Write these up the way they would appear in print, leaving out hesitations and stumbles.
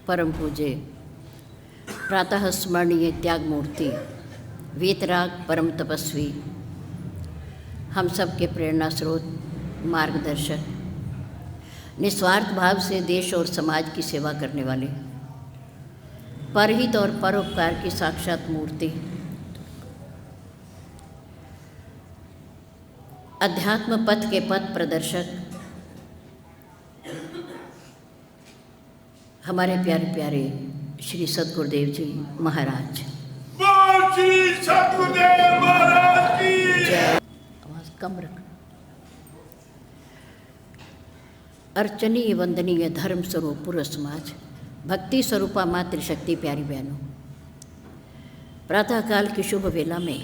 परम पूज्य प्रातः स्मरणीय त्याग मूर्ति वीतराग परम तपस्वी, हम सब के प्रेरणा स्रोत, मार्गदर्शक, निस्वार्थ भाव से देश और समाज की सेवा करने वाले, परहित और परोपकार की साक्षात मूर्ति, अध्यात्म पथ के पथ प्रदर्शक, हमारे प्यारे प्यारे श्री सद्गुरुदेव जी महाराज। श्री सद्गुरुदेव महाराज की जय। आवाज कम रख। अर्चनीय वंदनीय धर्म स्वरूप पूर्व समाज, भक्ति स्वरूपा मातृशक्ति प्यारी बहनों, प्रातःकाल की शुभ वेला में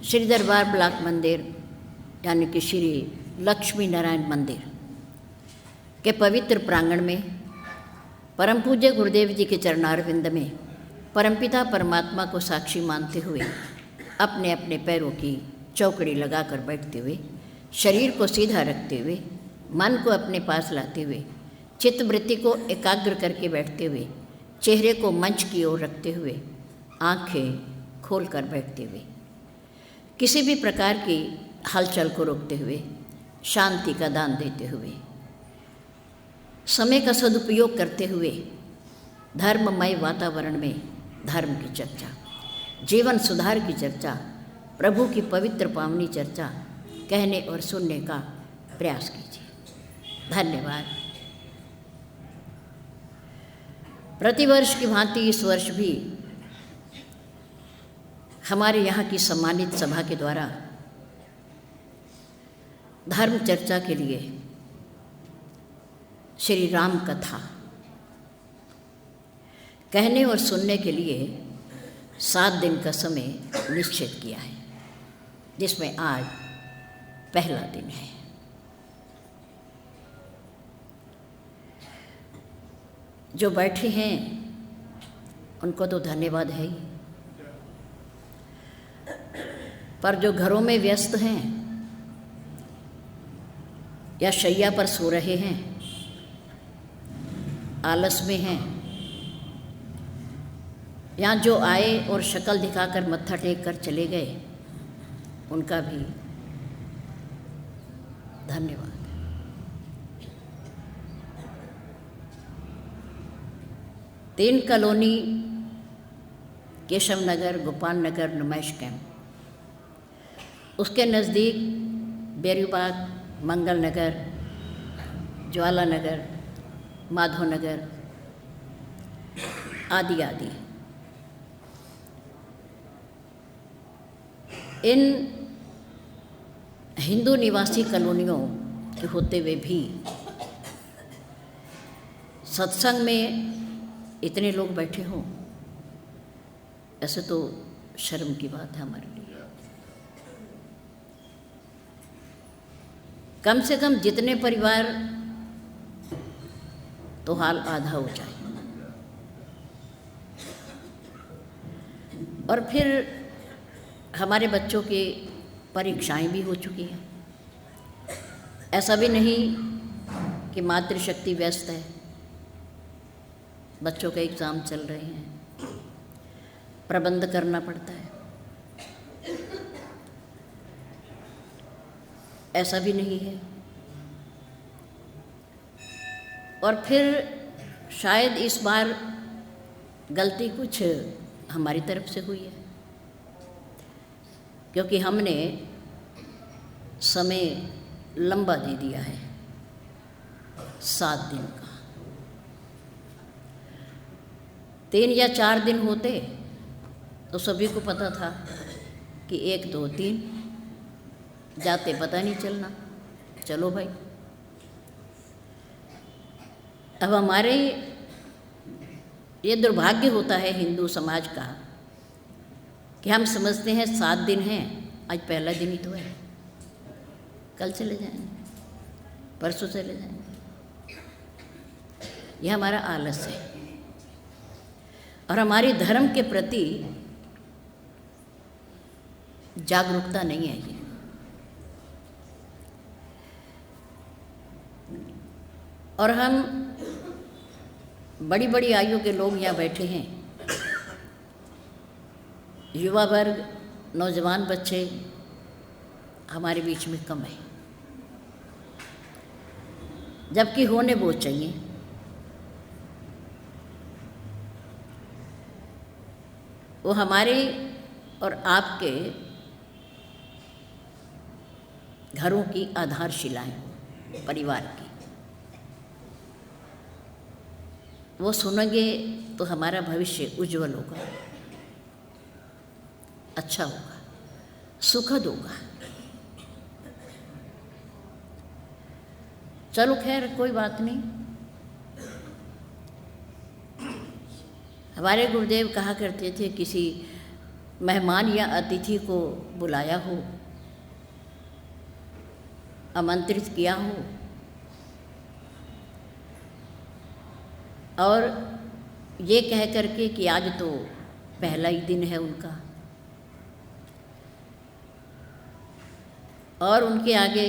श्री दरबार ब्लॉक मंदिर यानी कि श्री लक्ष्मी नारायण मंदिर के पवित्र प्रांगण में परम पूज्य गुरुदेव जी के चरणारविंद में परमपिता परमात्मा को साक्षी मानते हुए अपने अपने पैरों की चौकड़ी लगाकर बैठते हुए, शरीर को सीधा रखते हुए, मन को अपने पास लाते हुए, चित्तवृत्ति को एकाग्र करके बैठते हुए, चेहरे को मंच की ओर रखते हुए, आंखें खोलकर बैठते हुए, किसी भी प्रकार की हलचल को रोकते हुए, शांति का दान देते हुए, समय का सदुपयोग करते हुए, धर्ममय वातावरण में धर्म की चर्चा, जीवन सुधार की चर्चा, प्रभु की पवित्र पावनी चर्चा कहने और सुनने का प्रयास कीजिए। धन्यवाद। प्रतिवर्ष की भांति इस वर्ष भी हमारे यहाँ की सम्मानित सभा के द्वारा धर्म चर्चा के लिए श्री राम कथा कहने और सुनने के लिए 7 दिन का समय निश्चित किया है, जिसमें आज पहला दिन है। जो बैठे हैं उनको तो धन्यवाद है ही, पर जो घरों में व्यस्त हैं या शैया पर सो रहे हैं, आलस में हैं, या जो आए और शक्ल दिखाकर मत्था टेक कर चले गए, उनका भी धन्यवाद। तीन कॉलोनी, केशव नगर, गोपाल नगर, नुमाइश कैंप, उसके नज़दीक बेरीबाग, मंगल नगर, ज्वाला नगर, माधव नगर आदि आदि, इन हिंदू निवासी कॉलोनियों के होते हुए भी सत्संग में इतने लोग बैठे हों, ऐसे तो शर्म की बात है हमारे लिए। कम से कम जितने परिवार तो हाल आधा हो जाए, और फिर हमारे बच्चों की परीक्षाएं भी हो चुकी हैं। ऐसा भी नहीं कि मातृशक्ति व्यस्त है, बच्चों के एग्ज़ाम चल रहे हैं, प्रबंध करना पड़ता है, ऐसा भी नहीं है। और फिर शायद इस बार गलती कुछ हमारी तरफ से हुई है, क्योंकि हमने समय लंबा दे दिया है, 7 दिन का। 3 या 4 दिन होते तो सभी को पता था कि 1, 2, 3 जाते पता नहीं चलना, चलो भाई। अब हमारे ये दुर्भाग्य होता है हिंदू समाज का कि हम समझते हैं 7 दिन हैं, आज पहला दिन ही तो है, कल चले जाएंगे, परसों चले जाएंगे। यह हमारा आलस है और हमारी धर्म के प्रति जागरूकता नहीं है ये। और हम बड़ी बड़ी आयु के लोग यहाँ बैठे हैं, युवा वर्ग, नौजवान बच्चे हमारे बीच में कम है, जबकि होने वो चाहिए। वो हमारे और आपके घरों की आधारशिलाएं, परिवार की। वो सुनेंगे तो हमारा भविष्य उज्जवल होगा, अच्छा होगा, सुखद होगा। चलो खैर, कोई बात नहीं। हमारे गुरुदेव कहा करते थे, किसी मेहमान या अतिथि को बुलाया हो, आमंत्रित किया हो, और ये कह करके कि आज तो पहला ही दिन है उनका, और उनके आगे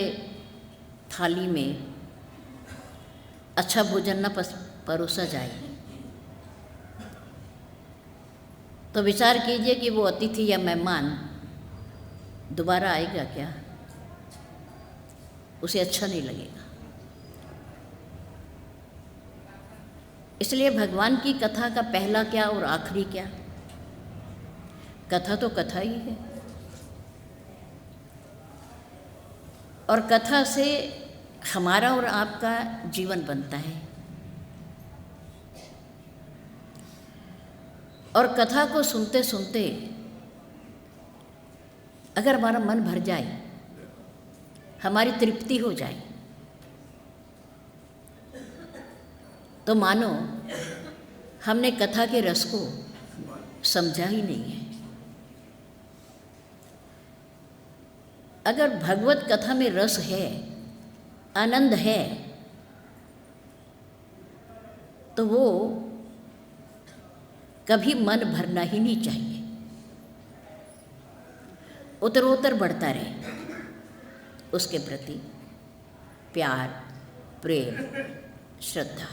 थाली में अच्छा भोजन न परोसा जाए, तो विचार कीजिए कि वो अतिथि या मेहमान दोबारा आएगा क्या? उसे अच्छा नहीं लगेगा। इसलिए भगवान की कथा का पहला क्या और आखिरी क्या? कथा तो कथा ही है, और कथा से हमारा और आपका जीवन बनता है। और कथा को सुनते सुनते अगर हमारा मन भर जाए, हमारी तृप्ति हो जाए, तो मानो हमने कथा के रस को समझा ही नहीं है। अगर भगवत कथा में रस है, आनंद है, तो वो कभी मन भरना ही नहीं चाहिए, उत्तरोत्तर बढ़ता रहे। उसके प्रति प्यार, प्रेम, श्रद्धा।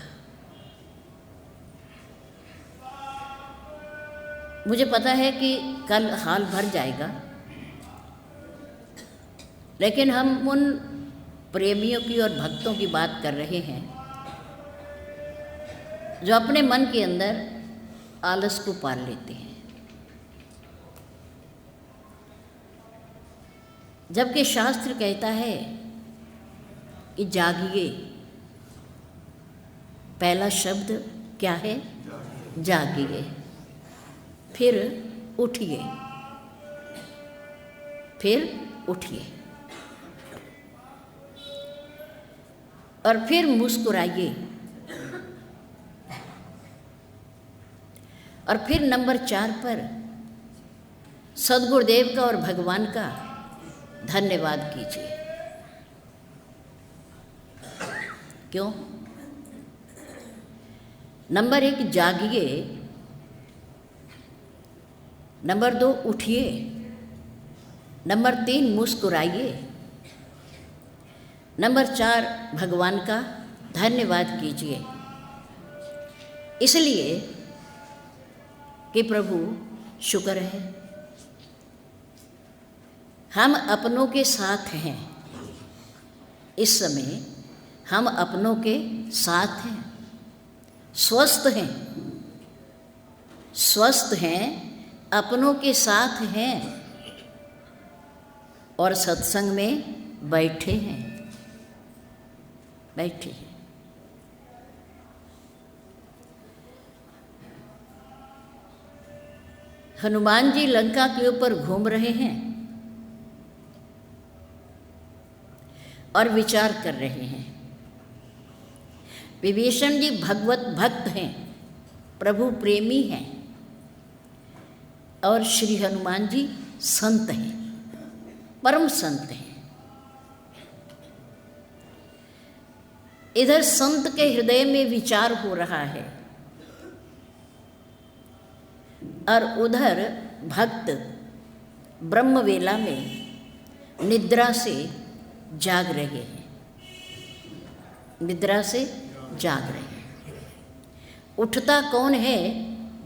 मुझे पता है कि कल हाल भर जाएगा, लेकिन हम उन प्रेमियों की और भक्तों की बात कर रहे हैं जो अपने मन के अंदर आलस को पाल लेते हैं, जबकि शास्त्र कहता है कि जागिए। पहला शब्द क्या है? जागिए। फिर उठिए, फिर उठिए, और फिर मुस्कुराइए, और फिर नंबर 4 पर सद्गुरुदेव का और भगवान का धन्यवाद कीजिए। क्यों? नंबर 1 जागिए, नंबर 2 उठिए, नंबर 3 मुस्कुराइए, नंबर 4 भगवान का धन्यवाद कीजिए। इसलिए कि प्रभु शुक्र है, हम अपनों के साथ हैं। इस समय हम अपनों के साथ हैं, स्वस्थ हैं, स्वस्थ हैं, अपनों के साथ हैं, और सत्संग में बैठे हैं, बैठे हैं। हनुमान जी लंका के ऊपर घूम रहे हैं और विचार कर रहे हैं। विभीषण जी भगवत भक्त हैं, प्रभु प्रेमी हैं, और श्री हनुमान जी संत हैं, परम संत हैं। इधर संत के हृदय में विचार हो रहा है, और उधर भक्त ब्रह्मवेला में निद्रा से जाग रहे हैं, निद्रा से जाग रहे हैं। उठता कौन है?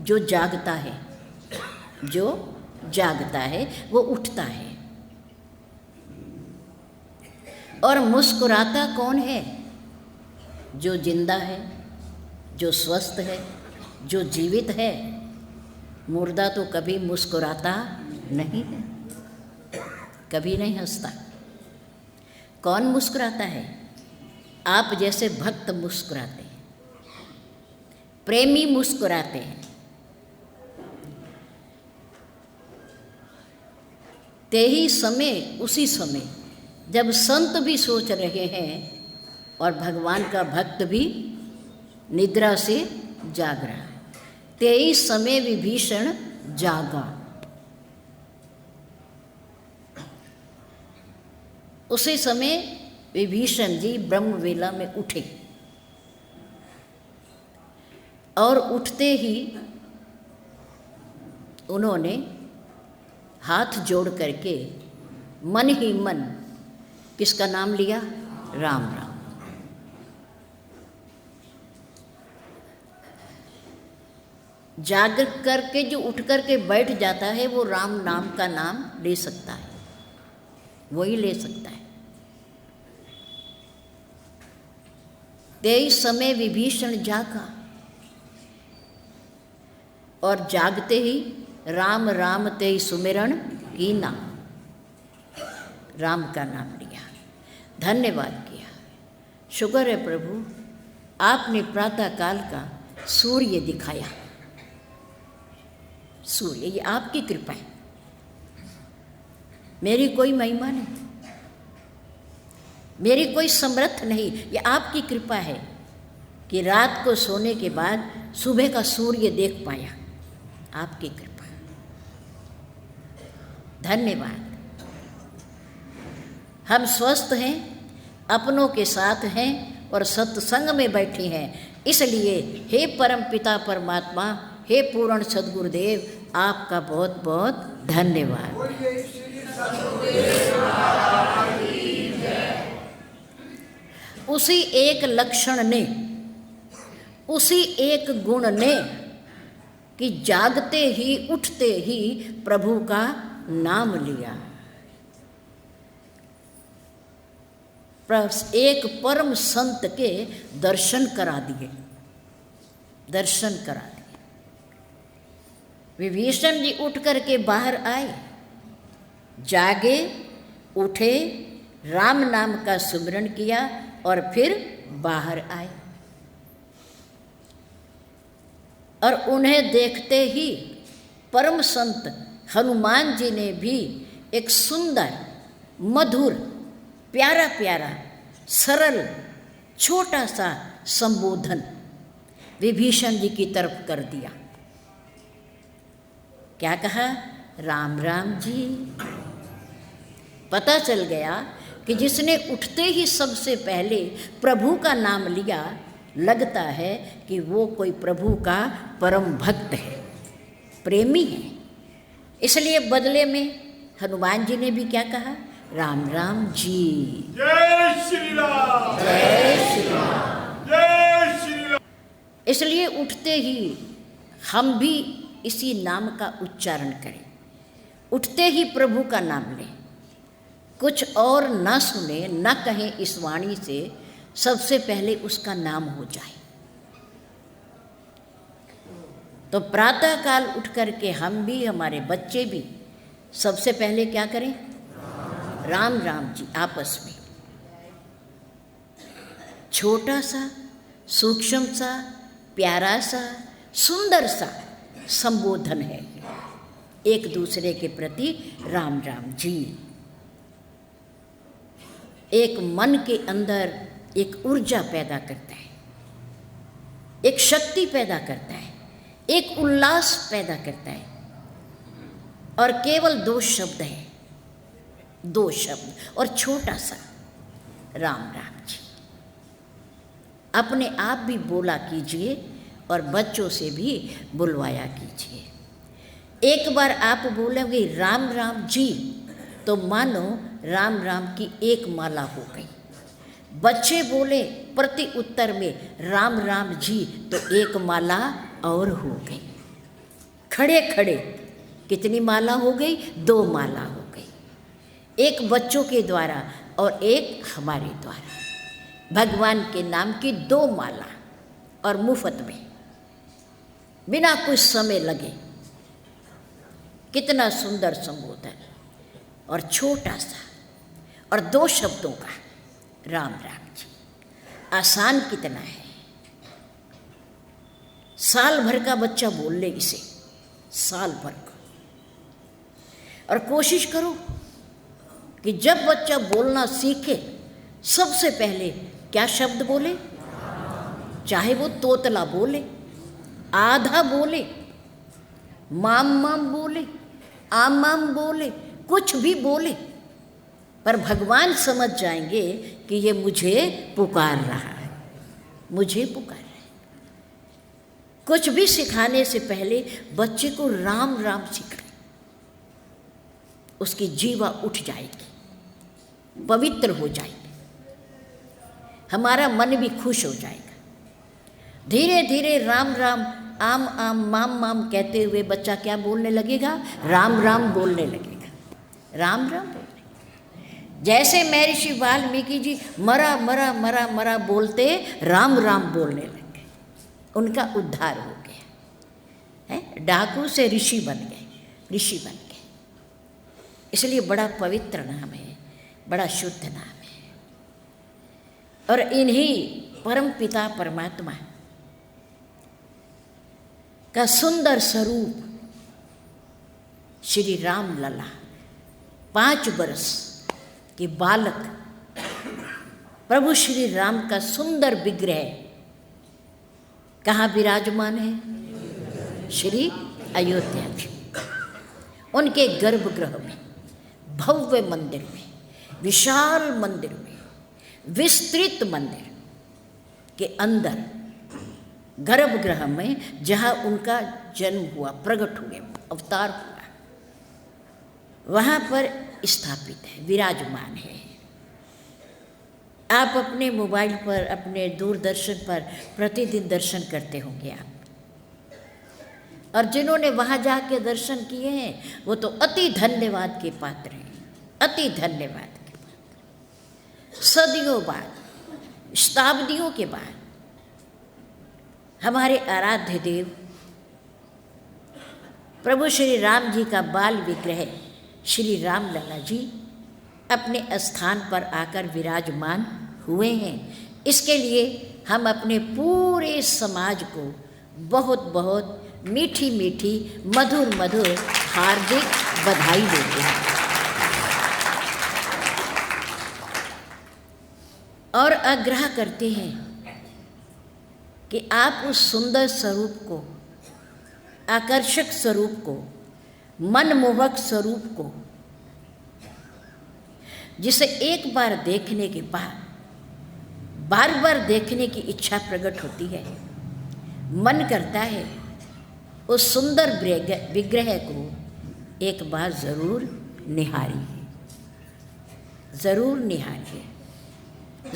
जो जागता है। जो जागता है वो उठता है। और मुस्कुराता कौन है? जो जिंदा है, जो स्वस्थ है, जो जीवित है। मुर्दा तो कभी मुस्कुराता नहीं है, कभी नहीं हंसता। कौन मुस्कुराता है? आप जैसे भक्त मुस्कुराते हैं, प्रेमी मुस्कुराते हैं। ते ही समय, उसी समय जब संत भी सोच रहे हैं और भगवान का भक्त भी निद्रा से जाग रहा है, ते ही समय विभीषण जागा। उसी समय विभीषण जी ब्रह्मवेला में उठे और उठते ही उन्होंने हाथ जोड़ करके मन ही मन किसका नाम लिया? राम राम। जाग करके जो उठ करके बैठ जाता है वो राम नाम का नाम ले सकता है, वही ले सकता है। तेईस समय विभीषण जागा और जागते ही राम राम तेई सुमिरन कीना, राम का नाम लिया, धन्यवाद किया। शुक्र है प्रभु, आपने प्रातः काल का सूर्य दिखाया। सूर्य, ये आपकी कृपा है, मेरी कोई महिमा नहीं, मेरी कोई समर्थ नहीं, ये आपकी कृपा है कि रात को सोने के बाद सुबह का सूर्य देख पाया। आपकी कृपा, धन्यवाद। हम स्वस्थ हैं, अपनों के साथ हैं और सत्संग में बैठे हैं। इसलिए हे परम पिता परमात्मा, हे पूर्ण सद्गुरुदेव, आपका बहुत बहुत धन्यवाद। उसी एक लक्षण ने, उसी एक गुण ने कि जागते ही उठते ही प्रभु का नाम लिया। एक परम संत के दर्शन करा दिए, दर्शन करा दिए। विभीषण जी उठ करके बाहर आए, जागे, उठे, राम नाम का सुमिरन किया और फिर बाहर आए। और उन्हें देखते ही परम संत हनुमान जी ने भी एक सुंदर, मधुर, प्यारा प्यारा, सरल, छोटा सा संबोधन विभीषण जी की तरफ कर दिया। क्या कहा? राम राम जी। पता चल गया कि जिसने उठते ही सबसे पहले प्रभु का नाम लिया, लगता है कि वो कोई प्रभु का परम भक्त है, प्रेमी है। इसलिए बदले में हनुमान जी ने भी क्या कहा? राम राम जी। जय श्री राम, जय श्री राम, जय श्री राम। इसलिए उठते ही हम भी इसी नाम का उच्चारण करें, उठते ही प्रभु का नाम लें, कुछ और ना सुने ना कहें इस वाणी से, सबसे पहले उसका नाम हो जाए। तो प्रातः काल उठ करके हम भी, हमारे बच्चे भी सबसे पहले क्या करें? राम राम जी आपस में। छोटा सा, सूक्ष्म सा, प्यारा सा, सुंदर सा संबोधन है एक दूसरे के प्रति। राम राम जी एक मन के अंदर एक ऊर्जा पैदा करता है, एक शक्ति पैदा करता है, एक उल्लास पैदा करता है। और केवल 2 शब्द हैं, 2 शब्द और छोटा सा, राम राम जी। अपने आप भी बोला कीजिए और बच्चों से भी बुलवाया कीजिए। एक बार आप बोलोगे राम राम जी, तो मानो राम राम की एक माला हो गई। बच्चे बोले प्रति उत्तर में राम राम जी, तो एक माला और हो गई। खड़े खड़े कितनी माला हो गई? 2 माला हो गई, एक बच्चों के द्वारा और एक हमारे द्वारा। भगवान के नाम की 2 माला, और मुफ्त में, बिना कुछ समय लगे। कितना सुंदर संबोधन, और छोटा सा, और 2 शब्दों का, राम राम जी। आसान कितना है, साल भर का बच्चा बोल ले इसे, साल भर का। और कोशिश करो कि जब बच्चा बोलना सीखे, सबसे पहले क्या शब्द बोले, चाहे वो तोतला बोले, आधा बोले, माम माम बोले, आम माम बोले, कुछ भी बोले, पर भगवान समझ जाएंगे कि ये मुझे पुकार रहा है, मुझे पुकार रहा है। कुछ भी सिखाने से पहले बच्चे को राम राम सिखाएं, उसकी जीवा उठ जाएगी, पवित्र हो जाएगी, हमारा मन भी खुश हो जाएगा। धीरे धीरे राम राम, आम आम, माम माम कहते हुए बच्चा क्या बोलने लगेगा? राम राम बोलने लगेगा, राम राम बोलने। जैसे महर्षि वाल्मीकि जी मरा मरा मरा मरा बोलते राम राम बोलने लगे, उनका उद्धार हो गया है। डाकू से ऋषि बन गए, ऋषि बन गए। इसलिए बड़ा पवित्र नाम है, बड़ा शुद्ध नाम है। और इन्हीं परम पिता परमात्मा का सुंदर स्वरूप श्री राम लला, 5 वर्ष के बालक प्रभु श्री राम का सुंदर विग्रह कहाँ विराजमान है? श्री अयोध्या जी, उनके गर्भगृह में, भव्य मंदिर में, विशाल मंदिर में, विस्तृत मंदिर के अंदर, गर्भगृह में, जहाँ उनका जन्म हुआ, प्रकट हुए, अवतार हुआ, वहाँ पर स्थापित है, विराजमान है। आप अपने मोबाइल पर, अपने दूरदर्शन पर प्रतिदिन दर्शन करते होंगे आप, और जिन्होंने वहाँ जाके दर्शन किए हैं वो तो अति धन्यवाद के पात्र हैं, अति धन्यवाद के पात्र। सदियों बाद, शताब्दियों के बाद हमारे आराध्य देव प्रभु श्री राम जी का बाल विग्रह श्री राम लला जी अपने स्थान पर आकर विराजमान हुए हैं। इसके लिए हम अपने पूरे समाज को बहुत बहुत मीठी मीठी, मधुर मधुर हार्दिक बधाई देते हैं। और आग्रह करते हैं कि आप उस सुंदर स्वरूप को, आकर्षक स्वरूप को, मनमोहक स्वरूप को, जिसे एक बार देखने के बाद बार बार देखने की इच्छा प्रकट होती है, मन करता है उस सुंदर विग्रह को एक बार ज़रूर निहारिए, ज़रूर निहारिए,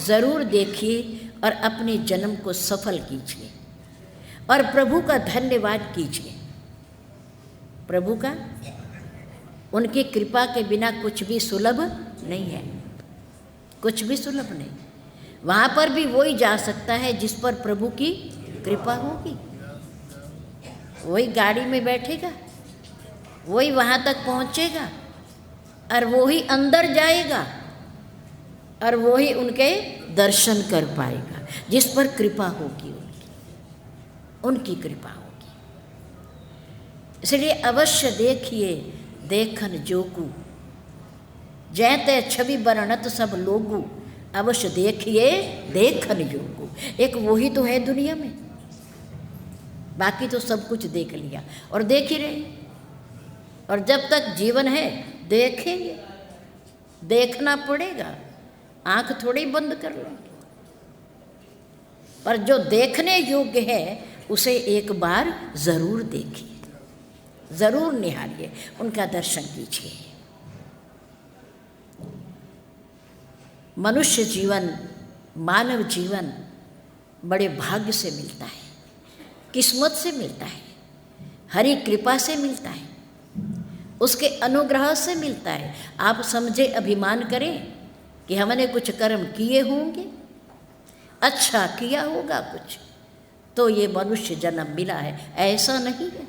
ज़रूर देखिए और अपने जन्म को सफल कीजिए और प्रभु का धन्यवाद कीजिए। प्रभु का, उनकी कृपा के बिना कुछ भी सुलभ नहीं है, कुछ भी सुलभ नहीं। वहाँ पर भी वही जा सकता है जिस पर प्रभु की कृपा होगी, वही गाड़ी में बैठेगा, वही वहाँ तक पहुँचेगा और वही अंदर जाएगा और वही उनके दर्शन कर पाएगा जिस पर कृपा होगी, उनकी कृपा होगी। इसलिए अवश्य देखिए देखन जोगु, जैते छवि बरनत सब लोगु, अवश्य देखिए देखन जोगु। एक वही तो है दुनिया में, बाकी तो सब कुछ देख लिया और देख ही रहे। और जब तक जीवन है देखेंगे, देखना पड़ेगा, आंख थोड़ी बंद कर लेंगे। पर जो देखने योग्य है उसे एक बार ज़रूर देखिए, ज़रूर निहारिए, उनका दर्शन कीजिए। मनुष्य जीवन मानव जीवन बड़े भाग्य से मिलता है, किस्मत से मिलता है, हरि कृपा से मिलता है, उसके अनुग्रह से मिलता है। आप समझे, अभिमान करें कि हमने कुछ कर्म किए होंगे, अच्छा किया होगा कुछ, तो ये मनुष्य जन्म मिला है। ऐसा नहीं है,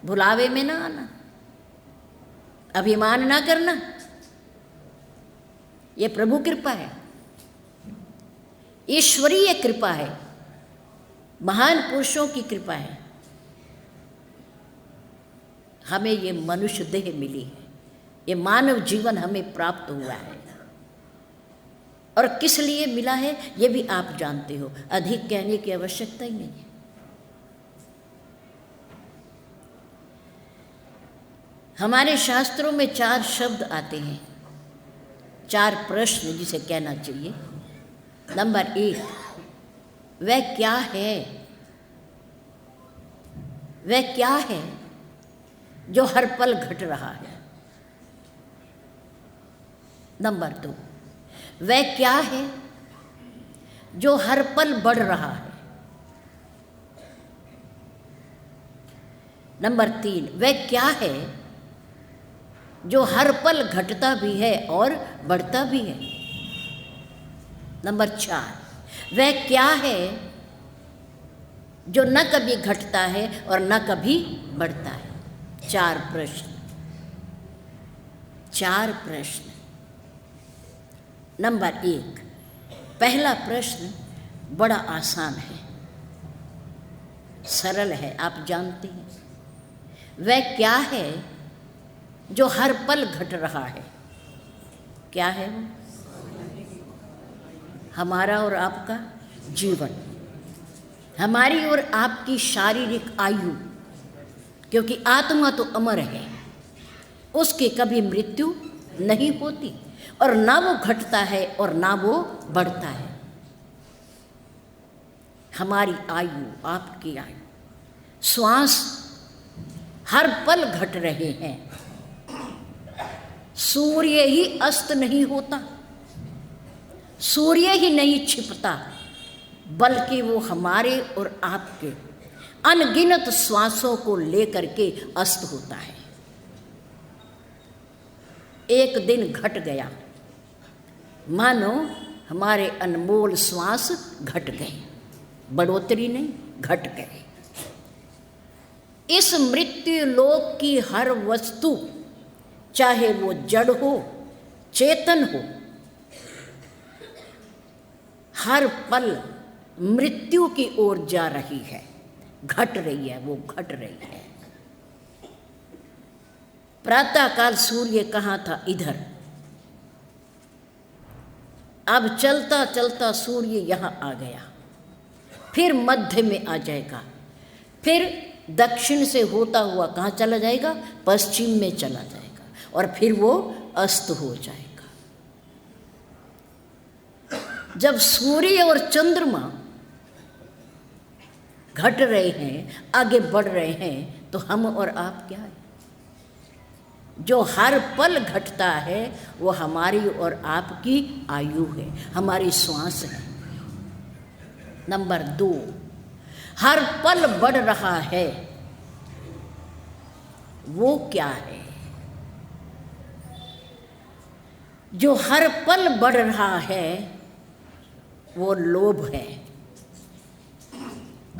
भुलावे में ना आना, अभिमान ना करना। ये प्रभु कृपा है, ईश्वरीय कृपा है, महान पुरुषों की कृपा है। हमें ये मनुष्य देह मिली है, ये मानव जीवन हमें प्राप्त हुआ है। और किस लिए मिला है ये भी आप जानते हो, अधिक कहने की आवश्यकता ही नहीं है। हमारे शास्त्रों में 4 शब्द आते हैं, 4 प्रश्न जिसे कहना चाहिए। नंबर 1, वह क्या है? वह क्या है जो हर पल घट रहा है? नंबर 2, वह क्या है जो हर पल बढ़ रहा है? नंबर 3, वह क्या है जो हर पल घटता भी है और बढ़ता भी है? नंबर 4, वह क्या है जो न कभी घटता है और न कभी बढ़ता है? 4 प्रश्न, 4 प्रश्न। नंबर 1, पहला प्रश्न बड़ा आसान है, सरल है, आप जानते हैं। वह क्या है जो हर पल घट रहा है? क्या है वो? हमारा और आपका जीवन, हमारी और आपकी शारीरिक आयु, क्योंकि आत्मा तो अमर है, उसकी कभी मृत्यु नहीं होती, और ना वो घटता है और ना वो बढ़ता है। हमारी आयु, आपकी आयु, श्वास हर पल घट रहे हैं। सूर्य ही अस्त नहीं होता, सूर्य ही नहीं छिपता, बल्कि वो हमारे और आपके अनगिनत श्वासों को लेकर के अस्त होता है। एक दिन घट गया, मानो हमारे अनमोल श्वास घट गए, बढ़ोतरी नहीं, घट गए। इस मृत्यु लोक की हर वस्तु, चाहे वो जड़ हो चेतन हो, हर पल मृत्यु की ओर जा रही है, घट रही है, वो घट रही है। प्रातःकाल सूर्य कहाँ था? इधर। अब चलता चलता सूर्य यहाँ आ गया, फिर मध्य में आ जाएगा, फिर दक्षिण से होता हुआ कहाँ चला जाएगा? पश्चिम में चला जाएगा, और फिर वो अस्त हो जाएगा। जब सूर्य और चंद्रमा घट रहे हैं, आगे बढ़ रहे हैं, तो हम और आप क्या है? जो हर पल घटता है वो हमारी और आपकी आयु है, हमारी श्वास है। नंबर 2, हर पल बढ़ रहा है, वो क्या है? जो हर पल बढ़ रहा है वो लोभ है,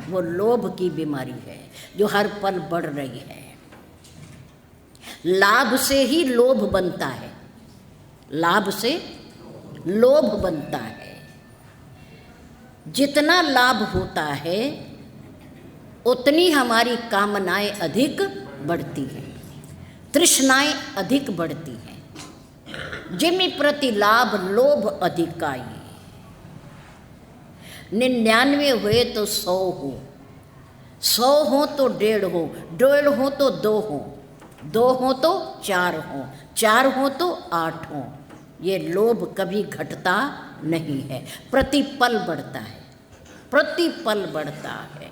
वो लोभ की बीमारी है जो हर पल बढ़ रही है। लाभ से ही लोभ बनता है, लाभ से लोभ बनता है। जितना लाभ होता है उतनी हमारी कामनाएं अधिक बढ़ती हैं, तृष्णाएं अधिक बढ़ती हैं। जिमि प्रति लाभ लोभ अधिकाई, 99 हुए तो 100 हो, 100 हो तो 1.5 हो, 1.5 हो तो 2 हो, 2 हो तो 4 हो, 4 हो तो 8 हो। ये लोभ कभी घटता नहीं है, प्रति पल बढ़ता है, प्रति पल बढ़ता है,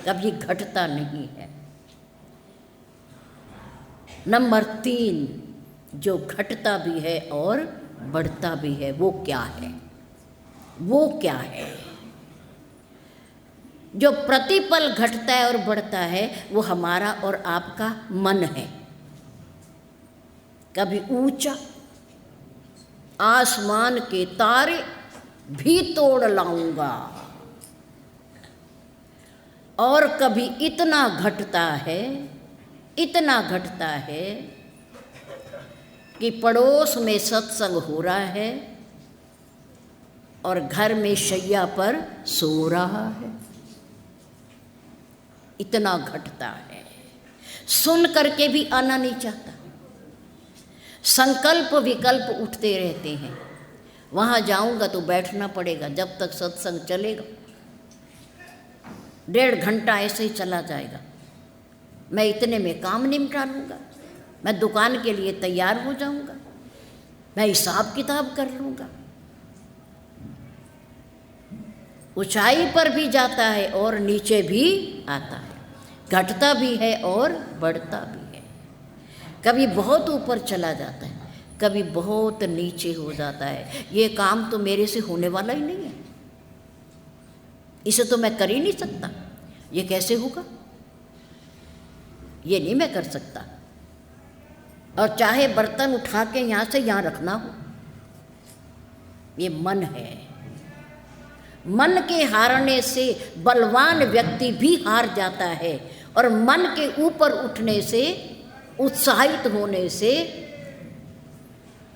कभी घटता नहीं है। नंबर 3, जो घटता भी है और बढ़ता भी है। वो क्या है? वो क्या है? जो प्रतिपल घटता है और बढ़ता है वो हमारा और आपका मन है। कभी ऊंचा आसमान के तारे भी तोड़ लाऊंगा, और कभी इतना घटता है, इतना घटता है कि पड़ोस में सत्संग हो रहा है और घर में शैया पर सो रहा है। इतना घटता है, सुन करके भी आना नहीं चाहता। संकल्प विकल्प उठते रहते हैं, वहाँ जाऊंगा तो बैठना पड़ेगा जब तक सत्संग चलेगा। 1.5 घंटा ऐसे ही चला जाएगा, मैं इतने में काम निपटा लूँगा, मैं दुकान के लिए तैयार हो जाऊंगा, मैं हिसाब किताब कर लूँगा। ऊंचाई पर भी जाता है और नीचे भी आता है, घटता भी है और बढ़ता भी है। कभी बहुत ऊपर चला जाता है, कभी बहुत नीचे हो जाता है। ये काम तो मेरे से होने वाला ही नहीं है, इसे तो मैं कर ही नहीं सकता, ये कैसे होगा, ये नहीं मैं कर सकता। और चाहे बर्तन उठा के यहाँ से यहाँ रखना हो, ये मन है। मन के हारने से बलवान व्यक्ति भी हार जाता है, और मन के ऊपर उठने से, उत्साहित होने से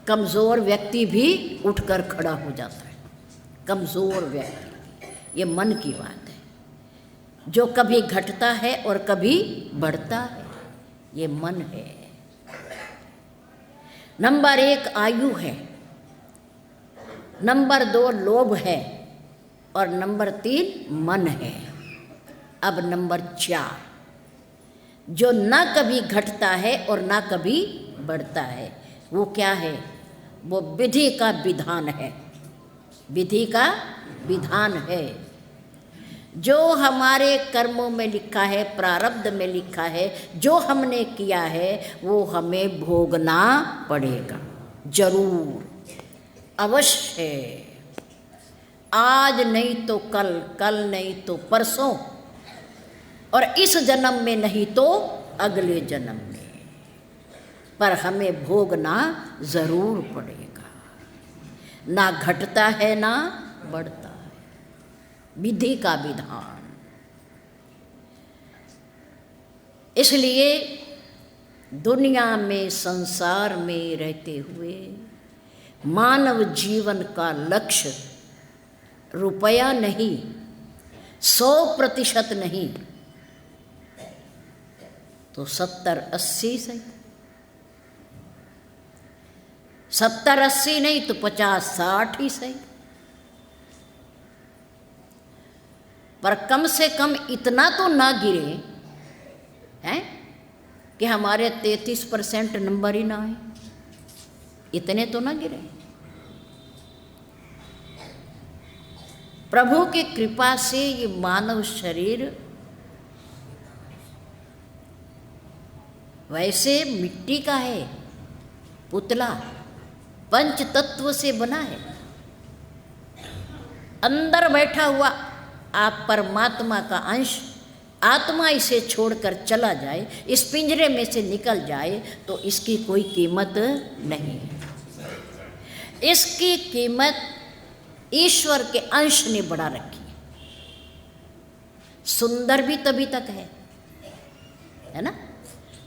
कमज़ोर व्यक्ति भी उठकर खड़ा हो जाता है। कमज़ोर व्यक्ति, ये मन की बात है। जो कभी घटता है और कभी बढ़ता है, ये मन है। नंबर 1 आयु है, नंबर 2 लोभ है, और नंबर 3 मन है। अब नंबर 4 जो ना कभी घटता है और ना कभी बढ़ता है, वो क्या है? वो विधि का विधान है। विधि का विधान है। जो हमारे कर्मों में लिखा है, प्रारब्ध में लिखा है, जो हमने किया है वो हमें भोगना पड़ेगा, जरूर, अवश्य। आज नहीं तो कल, कल नहीं तो परसों, और इस जन्म में नहीं तो अगले जन्म में, पर हमें भोगना जरूर पड़ेगा। ना घटता है ना बढ़ता है, विधि का विधान। इसलिए दुनिया में, संसार में रहते हुए मानव जीवन का लक्ष्य रुपया नहीं, 100% नहीं तो 70-80 सही, 70-80 नहीं तो 50-60 ही सही, पर कम से कम इतना तो ना गिरे हैं कि हमारे 33% नंबर ही ना आए, इतने तो ना गिरे। प्रभु की कृपा से ये मानव शरीर वैसे मिट्टी का है, पुतला, पंच तत्व से बना है। अंदर बैठा हुआ आप परमात्मा का अंश, आत्मा इसे छोड़कर चला जाए, इस पिंजरे में से निकल जाए तो इसकी कोई कीमत नहीं है। इसकी कीमत ईश्वर के अंश ने बढ़ा रखी है। सुंदर भी तभी तक है ना?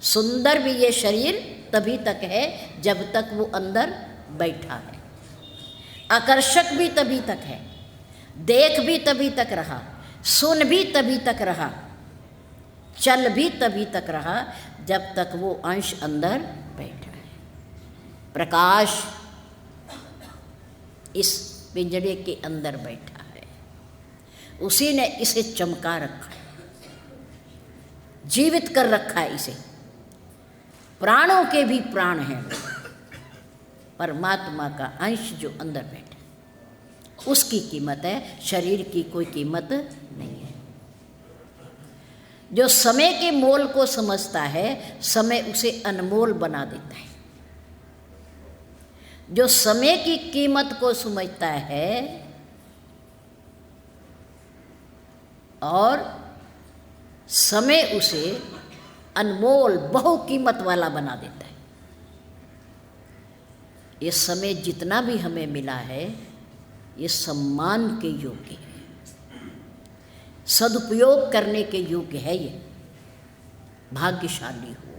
सुंदर भी ये शरीर तभी तक है जब तक वो अंदर बैठा है। आकर्षक भी तभी तक है, देख भी तभी तक रहा, सुन भी तभी तक रहा, चल भी तभी तक रहा जब तक वो अंश अंदर बैठा है। प्रकाश इस पिंजरे के अंदर बैठा है, उसी ने इसे चमका रखा है, जीवित कर रखा है इसे। प्राणों के भी प्राण हैं, परमात्मा का अंश जो अंदर बैठा, उसकी कीमत है, शरीर की कोई कीमत नहीं है। जो समय के मोल को समझता है, समय उसे अनमोल बना देता है। जो समय की कीमत को समझता है और समय उसे अनमोल बहुकीमत वाला बना देता है। ये समय जितना भी हमें मिला है ये सम्मान के योग्य है, सदुपयोग करने के योग्य है। ये भाग्यशाली हो,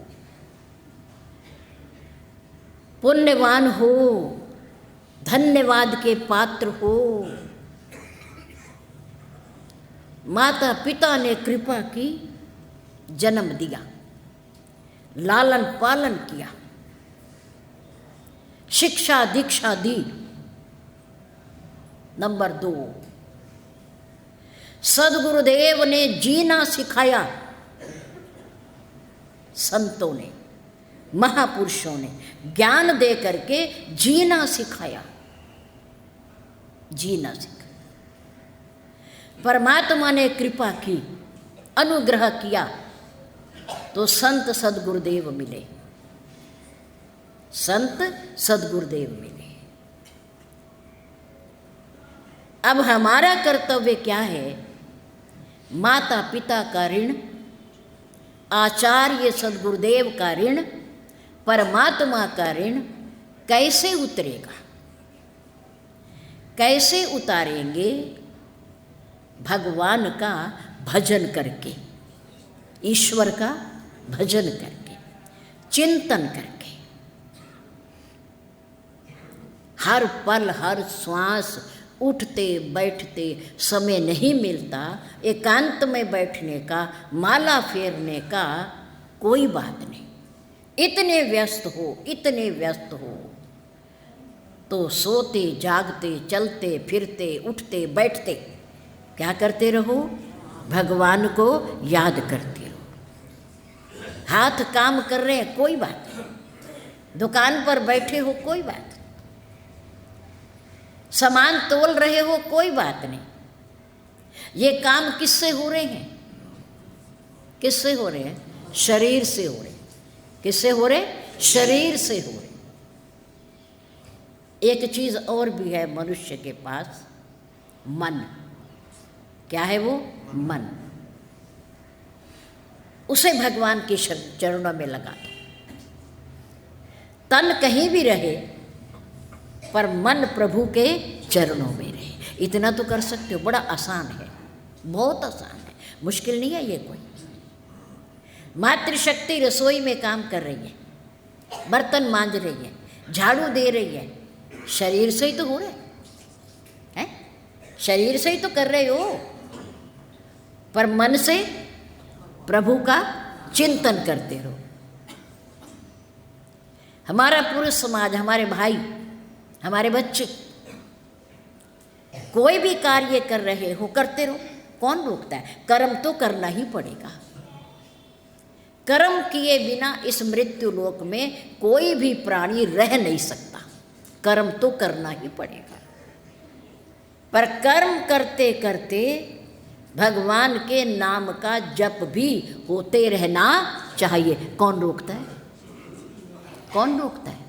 पुण्यवान हो, धन्यवाद के पात्र हो। माता पिता ने कृपा की, जन्म दिया, लालन पालन किया, शिक्षा दीक्षा दी। नंबर 2, सदगुरुदेव ने जीना सिखाया। संतों ने, महापुरुषों ने ज्ञान दे करके जीना सिखाया, जीना सिखाया। परमात्मा ने कृपा की, अनुग्रह किया तो संत सदगुरुदेव मिले, संत सदगुरुदेव मिले। अब हमारा कर्तव्य क्या है? माता पिता का ऋण, आचार्य सदगुरुदेव का ऋण, परमात्मा का ऋण कैसे उतरेगा? कैसे उतारेंगे? भगवान का भजन करके, ईश्वर का भजन करके, चिंतन करके। हर पल हर श्वास, उठते बैठते समय नहीं मिलता एकांत में बैठने का, माला फेरने का, कोई बात नहीं। इतने व्यस्त हो, इतने व्यस्त हो तो सोते जागते चलते फिरते उठते बैठते क्या करते रहो? भगवान को याद करते रहो। हाथ काम कर रहे हैं, कोई बात नहीं। दुकान पर बैठे हो, कोई बात नहीं। सामान तोल रहे हो, कोई बात नहीं। ये काम किससे हो रहे हैं? किससे हो रहे हैं? शरीर से हो रहे। किससे हो रहे? शरीर से हो रहे। एक चीज और भी है मनुष्य के पास, मन। क्या है वो? मन। उसे भगवान के चरणों में लगा दो। तन कहीं भी रहे पर मन प्रभु के चरणों में रहे। इतना तो कर सकते हो। बड़ा आसान है, बहुत आसान है, मुश्किल नहीं है ये कोई। मातृशक्ति रसोई में काम कर रही है, बर्तन मांज रही है, झाड़ू दे रही है, शरीर से ही तो हो रहा है, शरीर से ही तो कर रहे हो। पर मन से प्रभु का चिंतन करते रहो। हमारा पूरा समाज, हमारे भाई, हमारे बच्चे कोई भी कार्य कर रहे हो, करते रहो। कौन रोकता है? कर्म तो करना ही पड़ेगा। कर्म किए बिना इस मृत्यु लोक में कोई भी प्राणी रह नहीं सकता। कर्म तो करना ही पड़ेगा। पर कर्म करते करते भगवान के नाम का जप भी होते रहना चाहिए। कौन रोकता है? कौन रोकता है?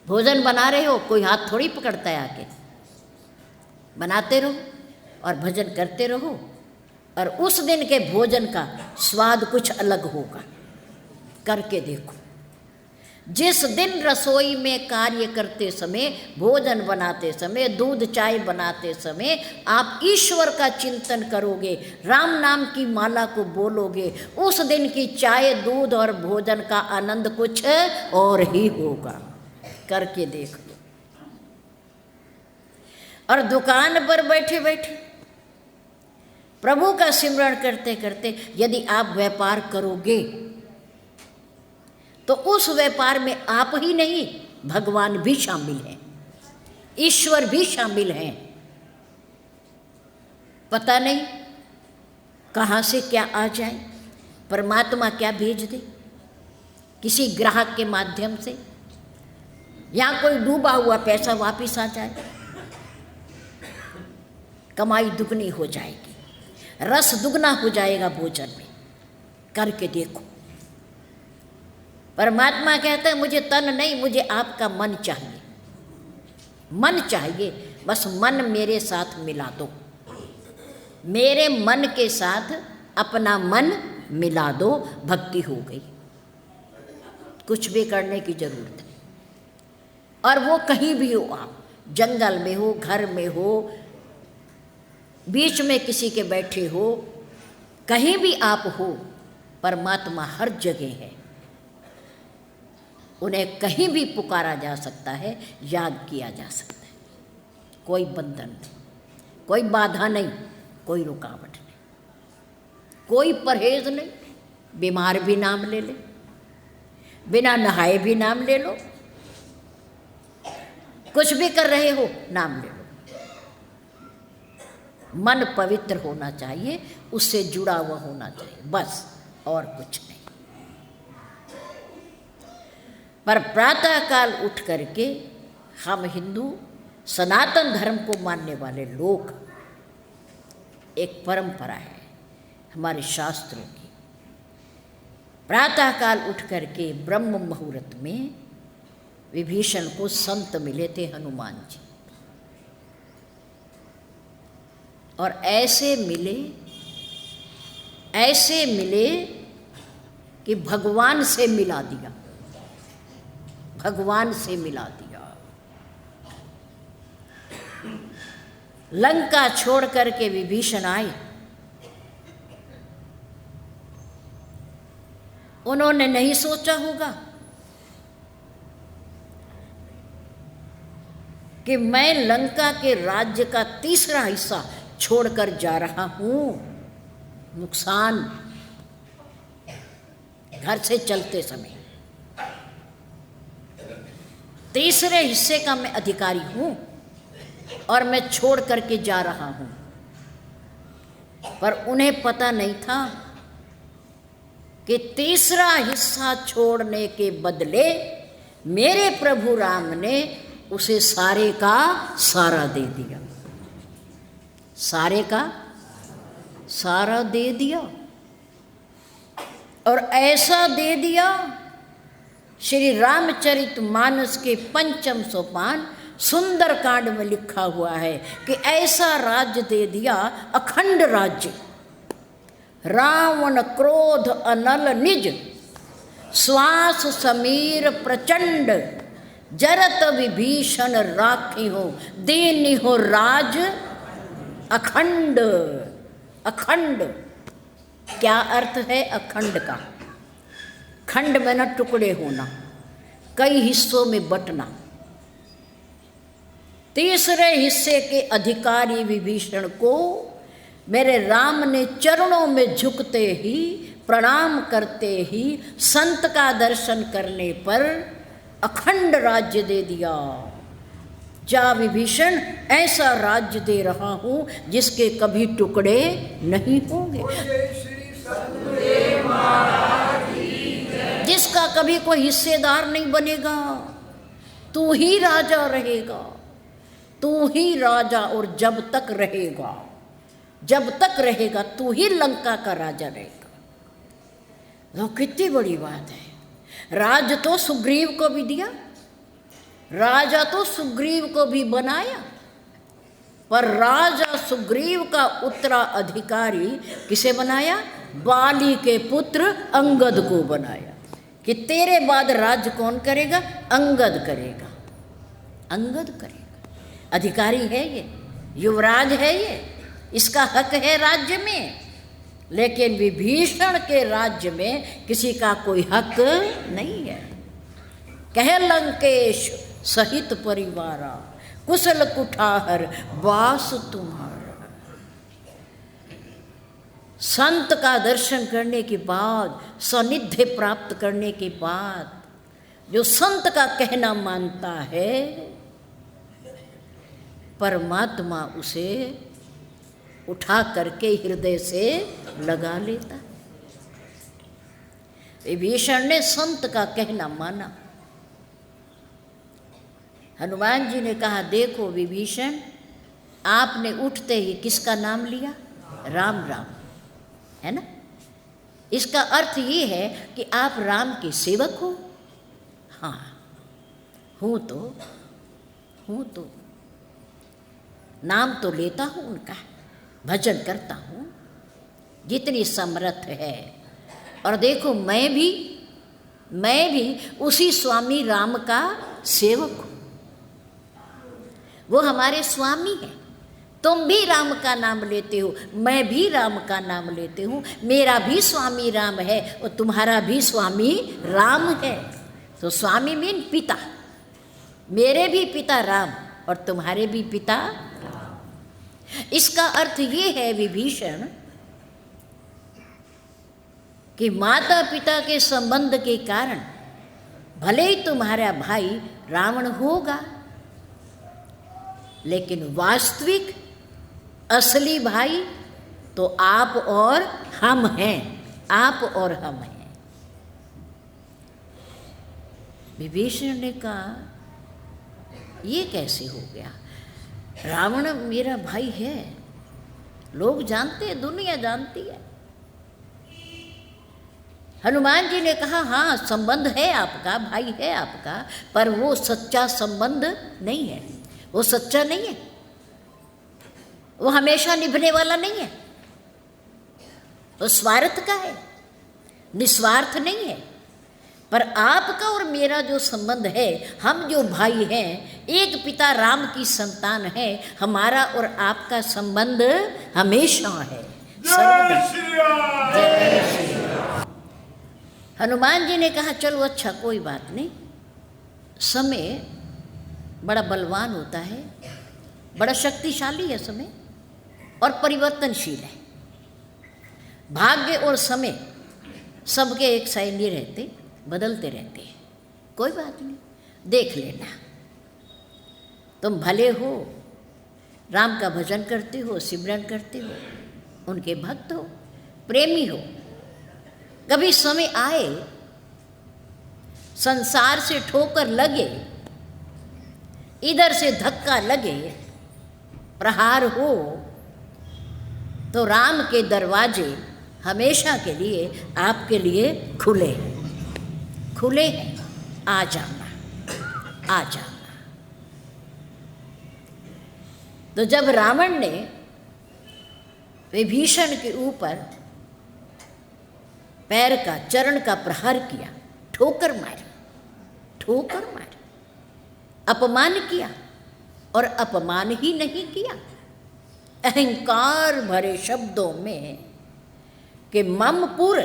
भोजन बना रहे हो, कोई हाथ थोड़ी पकड़ता है आके। बनाते रहो और भजन करते रहो, और उस दिन के भोजन का स्वाद कुछ अलग होगा। करके देखो। जिस दिन रसोई में कार्य करते समय, भोजन बनाते समय, दूध चाय बनाते समय आप ईश्वर का चिंतन करोगे, राम नाम की माला को बोलोगे, उस दिन की चाय दूध और भोजन का आनंद कुछ और ही होगा। करके देख लो। और दुकान पर बैठे बैठे प्रभु का सिमरण करते करते यदि आप व्यापार करोगे तो उस व्यापार में आप ही नहीं, भगवान भी शामिल हैं, ईश्वर भी शामिल हैं। पता नहीं कहाँ से क्या आ जाए, परमात्मा क्या भेज दे, किसी ग्राहक के माध्यम से, या कोई डूबा हुआ पैसा वापिस आ जाए, कमाई दुगनी हो जाएगी, रस दुगना हो जाएगा भोजन में। करके देखो। परमात्मा कहता है मुझे तन नहीं, मुझे आपका मन चाहिए, मन चाहिए, बस मन मेरे साथ मिला दो, मेरे मन के साथ अपना मन मिला दो, भक्ति हो गई, कुछ भी करने की जरूरत नहीं। और वो कहीं भी हो, आप जंगल में हो, घर में हो, बीच में किसी के बैठे हो, कहीं भी आप हो, परमात्मा हर जगह है, उन्हें कहीं भी पुकारा जा सकता है, याद किया जा सकता है, कोई बंधन नहीं, कोई बाधा नहीं, कोई रुकावट नहीं, कोई परहेज नहीं, बीमार भी नाम ले ले, बिना नहाए भी नाम ले लो, कुछ भी कर रहे हो नाम ले लो, मन पवित्र होना चाहिए, उससे जुड़ा हुआ होना चाहिए, बस और कुछ नहीं। पर प्रातःकाल उठ करके हम हिंदू सनातन धर्म को मानने वाले लोग, एक परंपरा है हमारे शास्त्रों की, प्रातःकाल उठ करके ब्रह्म मुहूर्त में विभीषण को संत मिले थे हनुमान जी, और ऐसे मिले कि भगवान से मिला दिया, भगवान से मिला दिया। लंका छोड़ करके विभीषण आए, उन्होंने नहीं सोचा होगा कि मैं लंका के राज्य का तीसरा हिस्सा छोड़कर जा रहा हूं, नुकसान, घर से चलते समय तीसरे हिस्से का मैं अधिकारी हूं और मैं छोड़ करके जा रहा हूं। पर उन्हें पता नहीं था कि तीसरा हिस्सा छोड़ने के बदले मेरे प्रभु राम ने उसे सारे का सारा दे दिया, सारे का सारा दे दिया, और ऐसा दे दिया, श्री रामचरितमानस के 5वें सोपान सुंदरकांड में लिखा हुआ है कि ऐसा राज्य दे दिया, अखंड राज्य, रावण क्रोध अनल निज, श्वास समीर प्रचंड, जरत विभीषण राखी हो, दीनी हो राज अखंड। अखंड क्या अर्थ है अखंड का? खंड में न टुकड़े होना, कई हिस्सों में बंटना। तीसरे हिस्से के अधिकारी विभीषण को मेरे राम ने चरणों में झुकते ही, प्रणाम करते ही, संत का दर्शन करने पर अखंड राज्य दे दिया। जा विभीषण, ऐसा राज्य दे रहा हूं जिसके कभी टुकड़े नहीं होंगे, जिसका कभी कोई हिस्सेदार नहीं बनेगा। तू ही राजा रहेगा, तू ही राजा, और जब तक रहेगा, जब तक रहेगा तू ही लंका का राजा रहेगा। तो कितनी बड़ी बात है। राज तो सुग्रीव को भी दिया, राजा तो सुग्रीव को भी बनाया, पर राजा सुग्रीव का उत्तराधिकारी किसे बनाया? बाली के पुत्र अंगद को बनाया कि तेरे बाद राज्य कौन करेगा? अंगद करेगा, अंगद करेगा। अधिकारी है ये, युवराज है ये, इसका हक है राज्य में। लेकिन विभीषण के राज्य में किसी का कोई हक नहीं है। कह लंकेश सहित परिवारा, कुशल कुठार वास तुम्हारा। संत का दर्शन करने के बाद, सानिध्य प्राप्त करने के बाद, जो संत का कहना मानता है, परमात्मा उसे उठा करके हृदय से लगा लेता। विभीषण ने संत का कहना माना। हनुमान जी ने कहा, देखो विभीषण, आपने उठते ही किसका नाम लिया? राम राम, है ना? इसका अर्थ ये है कि आप राम के सेवक हो। हाँ, हूँ तो नाम तो लेता हूँ उनका, भजन करता हूँ जितनी समर्थ है। और देखो मैं भी उसी स्वामी राम का सेवक हूँ। वो हमारे स्वामी हैं। तुम भी राम का नाम लेते हो, मैं भी राम का नाम लेते हूँ। मेरा भी स्वामी राम है और तुम्हारा भी स्वामी राम है। तो स्वामी मीन पिता। मेरे भी पिता राम और तुम्हारे भी पिता राम। इसका अर्थ ये है विभीषण कि माता पिता के संबंध के कारण भले ही तुम्हारा भाई रावण होगा, लेकिन वास्तविक असली भाई तो आप और हम हैं। आप और हम हैं। विभीषण ने कहा ये कैसे हो गया? रावण मेरा भाई है, लोग जानते हैं, दुनिया जानती है। हनुमान जी ने कहा हाँ संबंध है आपका, भाई है आपका, पर वो सच्चा संबंध नहीं है। वो सच्चा नहीं है, वो हमेशा निभने वाला नहीं है। वो स्वार्थ का है, निस्वार्थ नहीं है। पर आपका और मेरा जो संबंध है, हम जो भाई हैं, एक पिता राम की संतान है, हमारा और आपका संबंध हमेशा है। जय श्री राम। जय श्री राम। हनुमान जी ने कहा चलो अच्छा कोई बात नहीं। समय बड़ा बलवान होता है, बड़ा शक्तिशाली है समय, और परिवर्तनशील है। भाग्य और समय सबके एक सा नहीं रहते, बदलते रहते हैं। कोई बात नहीं, देख लेना। तुम भले हो, राम का भजन करते हो, सिमरन करते हो, उनके भक्त हो, प्रेमी हो। कभी समय आए, संसार से ठोकर लगे, इधर से धक्का लगे, प्रहार हो, तो राम के दरवाजे हमेशा के लिए आपके लिए खुले हैं। आ जाना। तो जब रावण ने विभीषण के ऊपर पैर का, चरण का प्रहार किया, ठोकर मारी, अपमान किया, और अपमान ही नहीं किया, अहंकार भरे शब्दों में कि ममपुर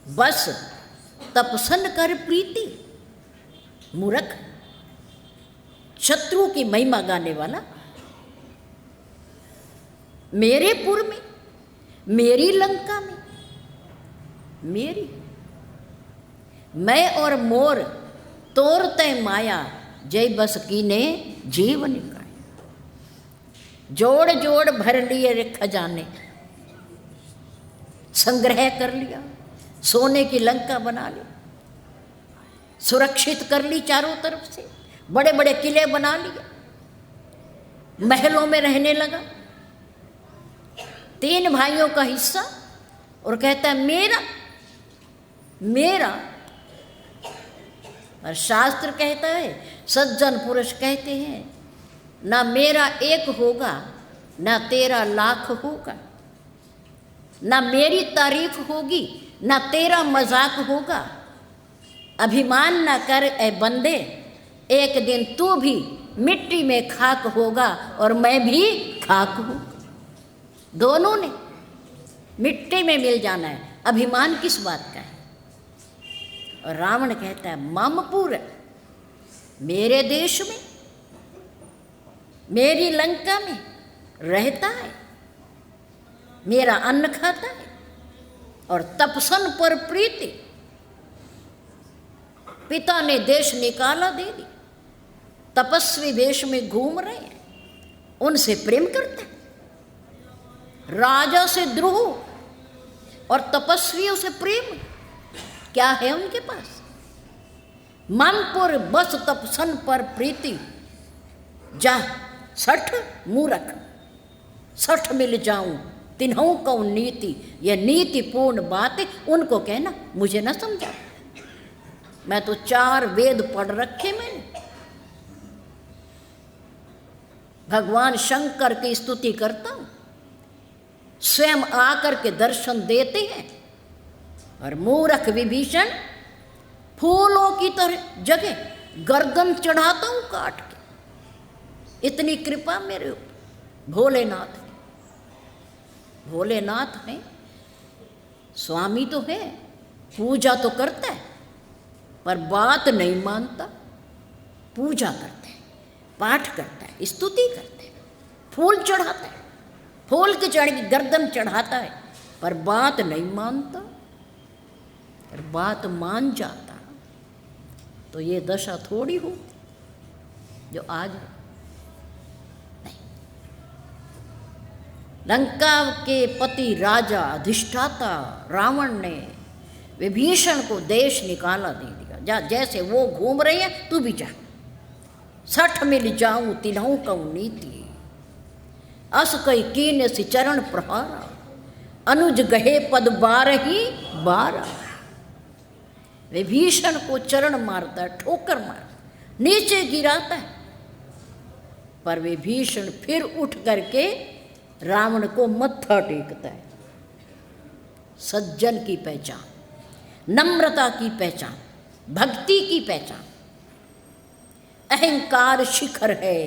बस तपसन कर प्रीति। मूर्ख, शत्रु की महिमा गाने वाला। मेरे पुर में, मेरी लंका में, मेरी, मैं और मोर तोर तय माया, जय बस कीने जीव निकाय। जोड़ जोड़ भर लिए रे खजाने, संग्रह कर लिया, सोने की लंका बना ली, सुरक्षित कर ली चारों तरफ से, बड़े बड़े किले बना लिए, महलों में रहने लगा। 3 भाइयों का हिस्सा, और कहता है मेरा। और शास्त्र कहता है, सज्जन पुरुष कहते हैं, ना मेरा 1 होगा, ना तेरा लाख होगा, ना मेरी तारीफ होगी, ना तेरा मजाक होगा। अभिमान ना कर ए बंदे, एक दिन तू भी मिट्टी में खाक होगा और मैं भी खाक हूँ। दोनों ने मिट्टी में मिल जाना है। अभिमान किस बात का है? और रावण कहता है ममपुर, मेरे देश में, मेरी लंका में रहता है, मेरा अन्न खाता है, और तपसन पर प्रीति। पिता ने देश निकाला दे दी, तपस्वी वेश में घूम रहे हैं, उनसे प्रेम करते हैं। राजा से द्रोह और तपस्वियों से प्रेम, क्या है उनके पास? मनपुर बस तपसन पर प्रीति, जा 60 मूर्ख, 60 मिल जाऊं तिन्हों को नीति, यह नीतिपूर्ण बात है, उनको कहना मुझे न समझा। मैं तो 4 वेद पढ़ रखे मैंने। भगवान शंकर की स्तुति करता हूं, स्वयं आकर के दर्शन देते हैं, और मूर्ख विभीषण फूलों की तरह जगह गर्दन चढ़ाता हूं काट के। इतनी कृपा मेरे ऊपर भोलेनाथ की। भोलेनाथ है, स्वामी तो है, पूजा तो करता है, पर बात नहीं मानता। पूजा करता है, पाठ करता है, स्तुति करता है, फूल चढ़ाता है, फूल की चढ़ की गर्दन चढ़ाता है, पर बात नहीं मानता। और बात मान जाता तो ये दशा थोड़ी हो जो आज है। नहीं, लंका के पति राजा अधिष्ठाता रावण ने विभीषण को देश निकाला दे दिया। जा, जैसे वो घूम रहे हैं तू भी जा। 60 मिल जाऊं तिन्हों का नीति, अस कई कीन से चरण प्रहारा, अनुज गहे पद 12 विभीषण को चरण मारता है, ठोकर मारता, नीचे गिराता है, पर विभीषण फिर उठ करके रावण को मत्था टेकता है। सज्जन की पहचान, नम्रता की पहचान, भक्ति की पहचान। अहंकार शिखर है,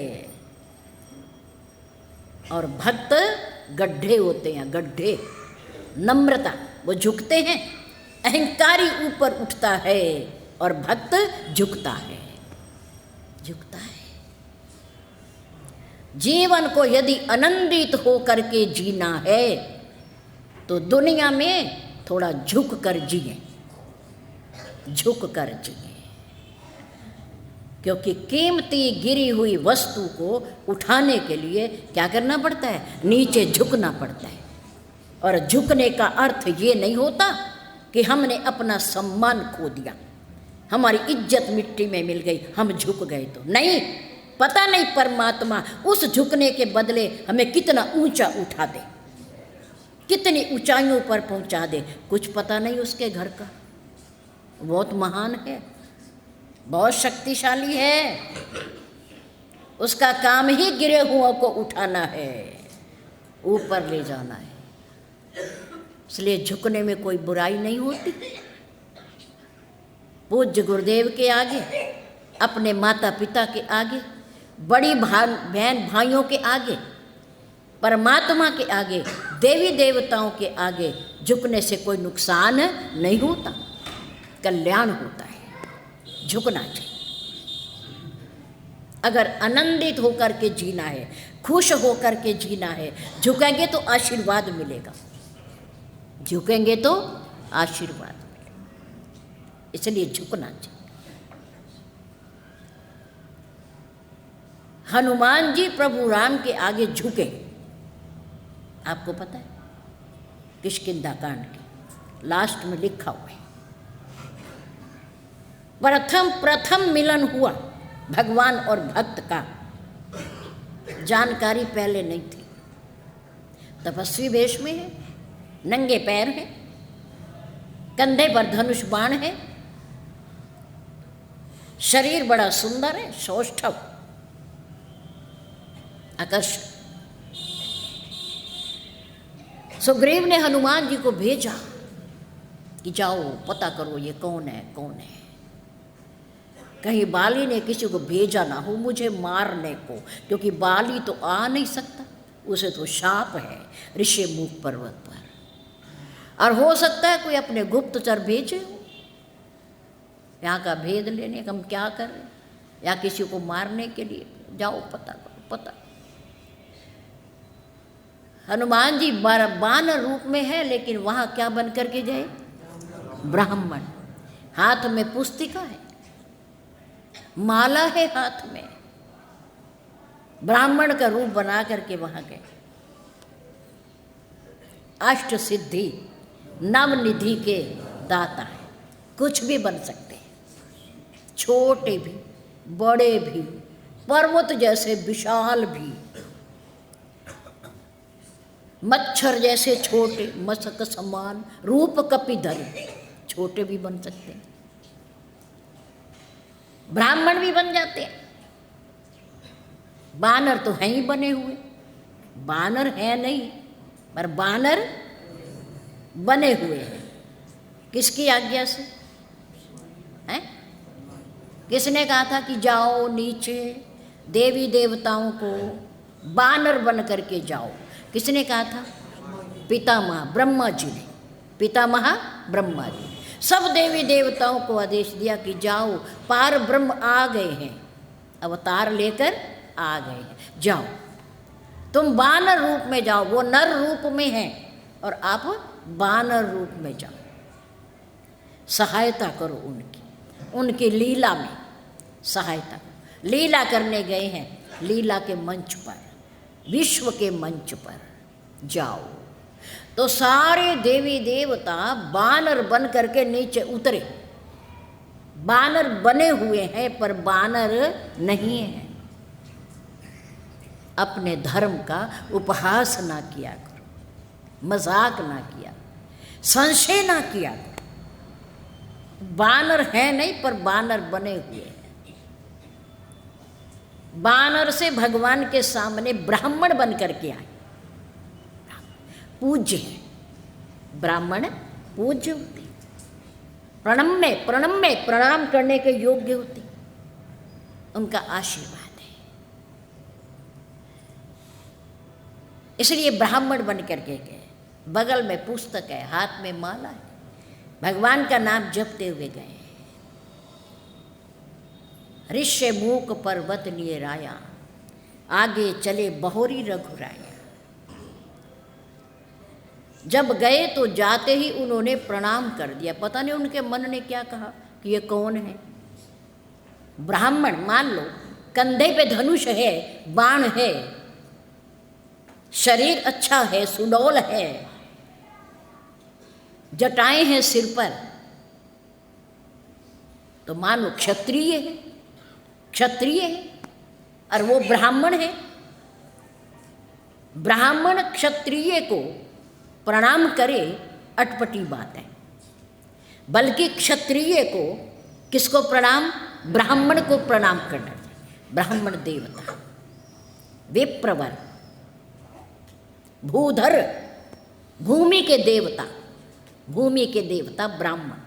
और भक्त गड्ढे होते हैं, गड्ढे। नम्रता, वो झुकते हैं, अहंकारी ऊपर उठता है, और भक्त झुकता है, झुकता है। जीवन को यदि आनंदित हो करके जीना है तो दुनिया में थोड़ा झुक कर जिए, झुक कर जिए। क्योंकि कीमती गिरी हुई वस्तु को उठाने के लिए क्या करना पड़ता है? नीचे झुकना पड़ता है। और झुकने का अर्थ ये नहीं होता कि हमने अपना सम्मान खो दिया, हमारी इज्जत मिट्टी में मिल गई, हम झुक गए। तो नहीं, पता नहीं परमात्मा उस झुकने के बदले हमें कितना ऊंचा उठा दे, कितनी ऊंचाइयों पर पहुंचा दे, कुछ पता नहीं उसके घर का। बहुत महान है, बहुत शक्तिशाली है, उसका काम ही गिरे हुओं को उठाना है, ऊपर ले जाना है। इसलिए झुकने में कोई बुराई नहीं होती। पूज्य गुरुदेव के आगे, अपने माता पिता के आगे, बड़ी बहन भाइयों के आगे, परमात्मा के आगे, देवी देवताओं के आगे झुकने से कोई नुकसान नहीं होता, कल्याण होता है। झुकना चाहिए। अगर आनंदित होकर के जीना है, खुश होकर के जीना है, झुकेंगे तो आशीर्वाद मिलेगा, झुकेंगे तो आशीर्वाद मिलेगा। इसलिए झुकना चाहिए। हनुमान जी प्रभु राम के आगे झुके, आपको पता है, किष्किंधा कांड के लास्ट में लिखा हुआ है। प्रथम मिलन हुआ भगवान और भक्त का, जानकारी पहले नहीं थी। तपस्वी वेश में है, नंगे पैर है, कंधे पर धनुष बाण है, शरीर बड़ा सुंदर है, सौष्ठव, आकर्षक। सुग्रीव ने हनुमान जी को भेजा कि जाओ पता करो ये कौन है, कौन है। कहीं बाली ने किसी को भेजा ना हो मुझे मारने को, क्योंकि बाली तो आ नहीं सकता, उसे तो शाप है ऋषिमुख पर्वत पर। और हो सकता है कोई अपने गुप्तचर भेजे हो यहाँ का भेद लेने, हम क्या कर रहे, या किसी को मारने के लिए। जाओ पता करो, पता। हनुमान जी बानर रूप में है, लेकिन वहाँ क्या बन करके गए? ब्राह्मण। हाथ में पुस्तिका है, माला है हाथ में, ब्राह्मण का रूप बना करके वहाँ गए। अष्ट सिद्धि नवनिधि के दाता है, कुछ भी बन सकते हैं, छोटे भी बड़े भी, पर्वत जैसे विशाल भी। मच्छर जैसे छोटे, मसक समान, रूप कपिधर, छोटे भी बन सकते हैं, ब्राह्मण भी बन जाते हैं। बानर तो हैं ही बने हुए, बानर है नहीं, पर बानर बने हुए हैं। किसकी आज्ञा से हैं? किसने कहा था कि जाओ नीचे देवी देवताओं को बानर बन करके जाओ? किसने कहा था? पितामह ब्रह्मा जी ने, पितामह ब्रह्मा जी। सब देवी देवताओं को आदेश दिया कि जाओ, पार ब्रह्म आ गए हैं, अवतार लेकर आ गए हैं, जाओ तुम बानर रूप में जाओ। वो नर रूप में हैं और आप बानर रूप में जाओ, सहायता करो उनकी, उनकी लीला में सहायता। लीला करने गए हैं, लीला के मंच पर, विश्व के मंच पर जाओ। तो सारे देवी देवता बानर बन करके नीचे उतरे। बानर बने हुए हैं पर बानर नहीं है। अपने धर्म का उपहास ना किया करो, मजाक ना किया, संशय ना किया करो। बानर है नहीं पर बानर बने हुए हैं। बानर से भगवान के सामने ब्राह्मण बन करके आए, पूज्य है। ब्राह्मण पूज्य होते, प्रणाम करने के योग्य होते, उनका आशीर्वाद है। इसलिए ब्राह्मण बन करके गए। बगल में पुस्तक है, हाथ में माला है, भगवान का नाम जपते हुए गए। ऋष्य मूक पर्वत लिए राया, आगे चले बहोरी रघुराया। जब गए तो जाते ही उन्होंने प्रणाम कर दिया। पता नहीं उनके मन ने क्या कहा कि ये कौन है। ब्राह्मण, मान लो कंधे पे धनुष है, बाण है, शरीर अच्छा है, सुडौल है, जटाएं हैं सिर पर, तो मानो क्षत्रिय है, क्षत्रिय है। और वो ब्राह्मण है। ब्राह्मण क्षत्रिय को प्रणाम करे, अटपटी बात है। बल्कि क्षत्रिय को, किसको प्रणाम? ब्राह्मण को प्रणाम करना चाहिए। ब्राह्मण देवता, विप्रवर, भूधर, भूमि के देवता, भूमि के देवता ब्राह्मण,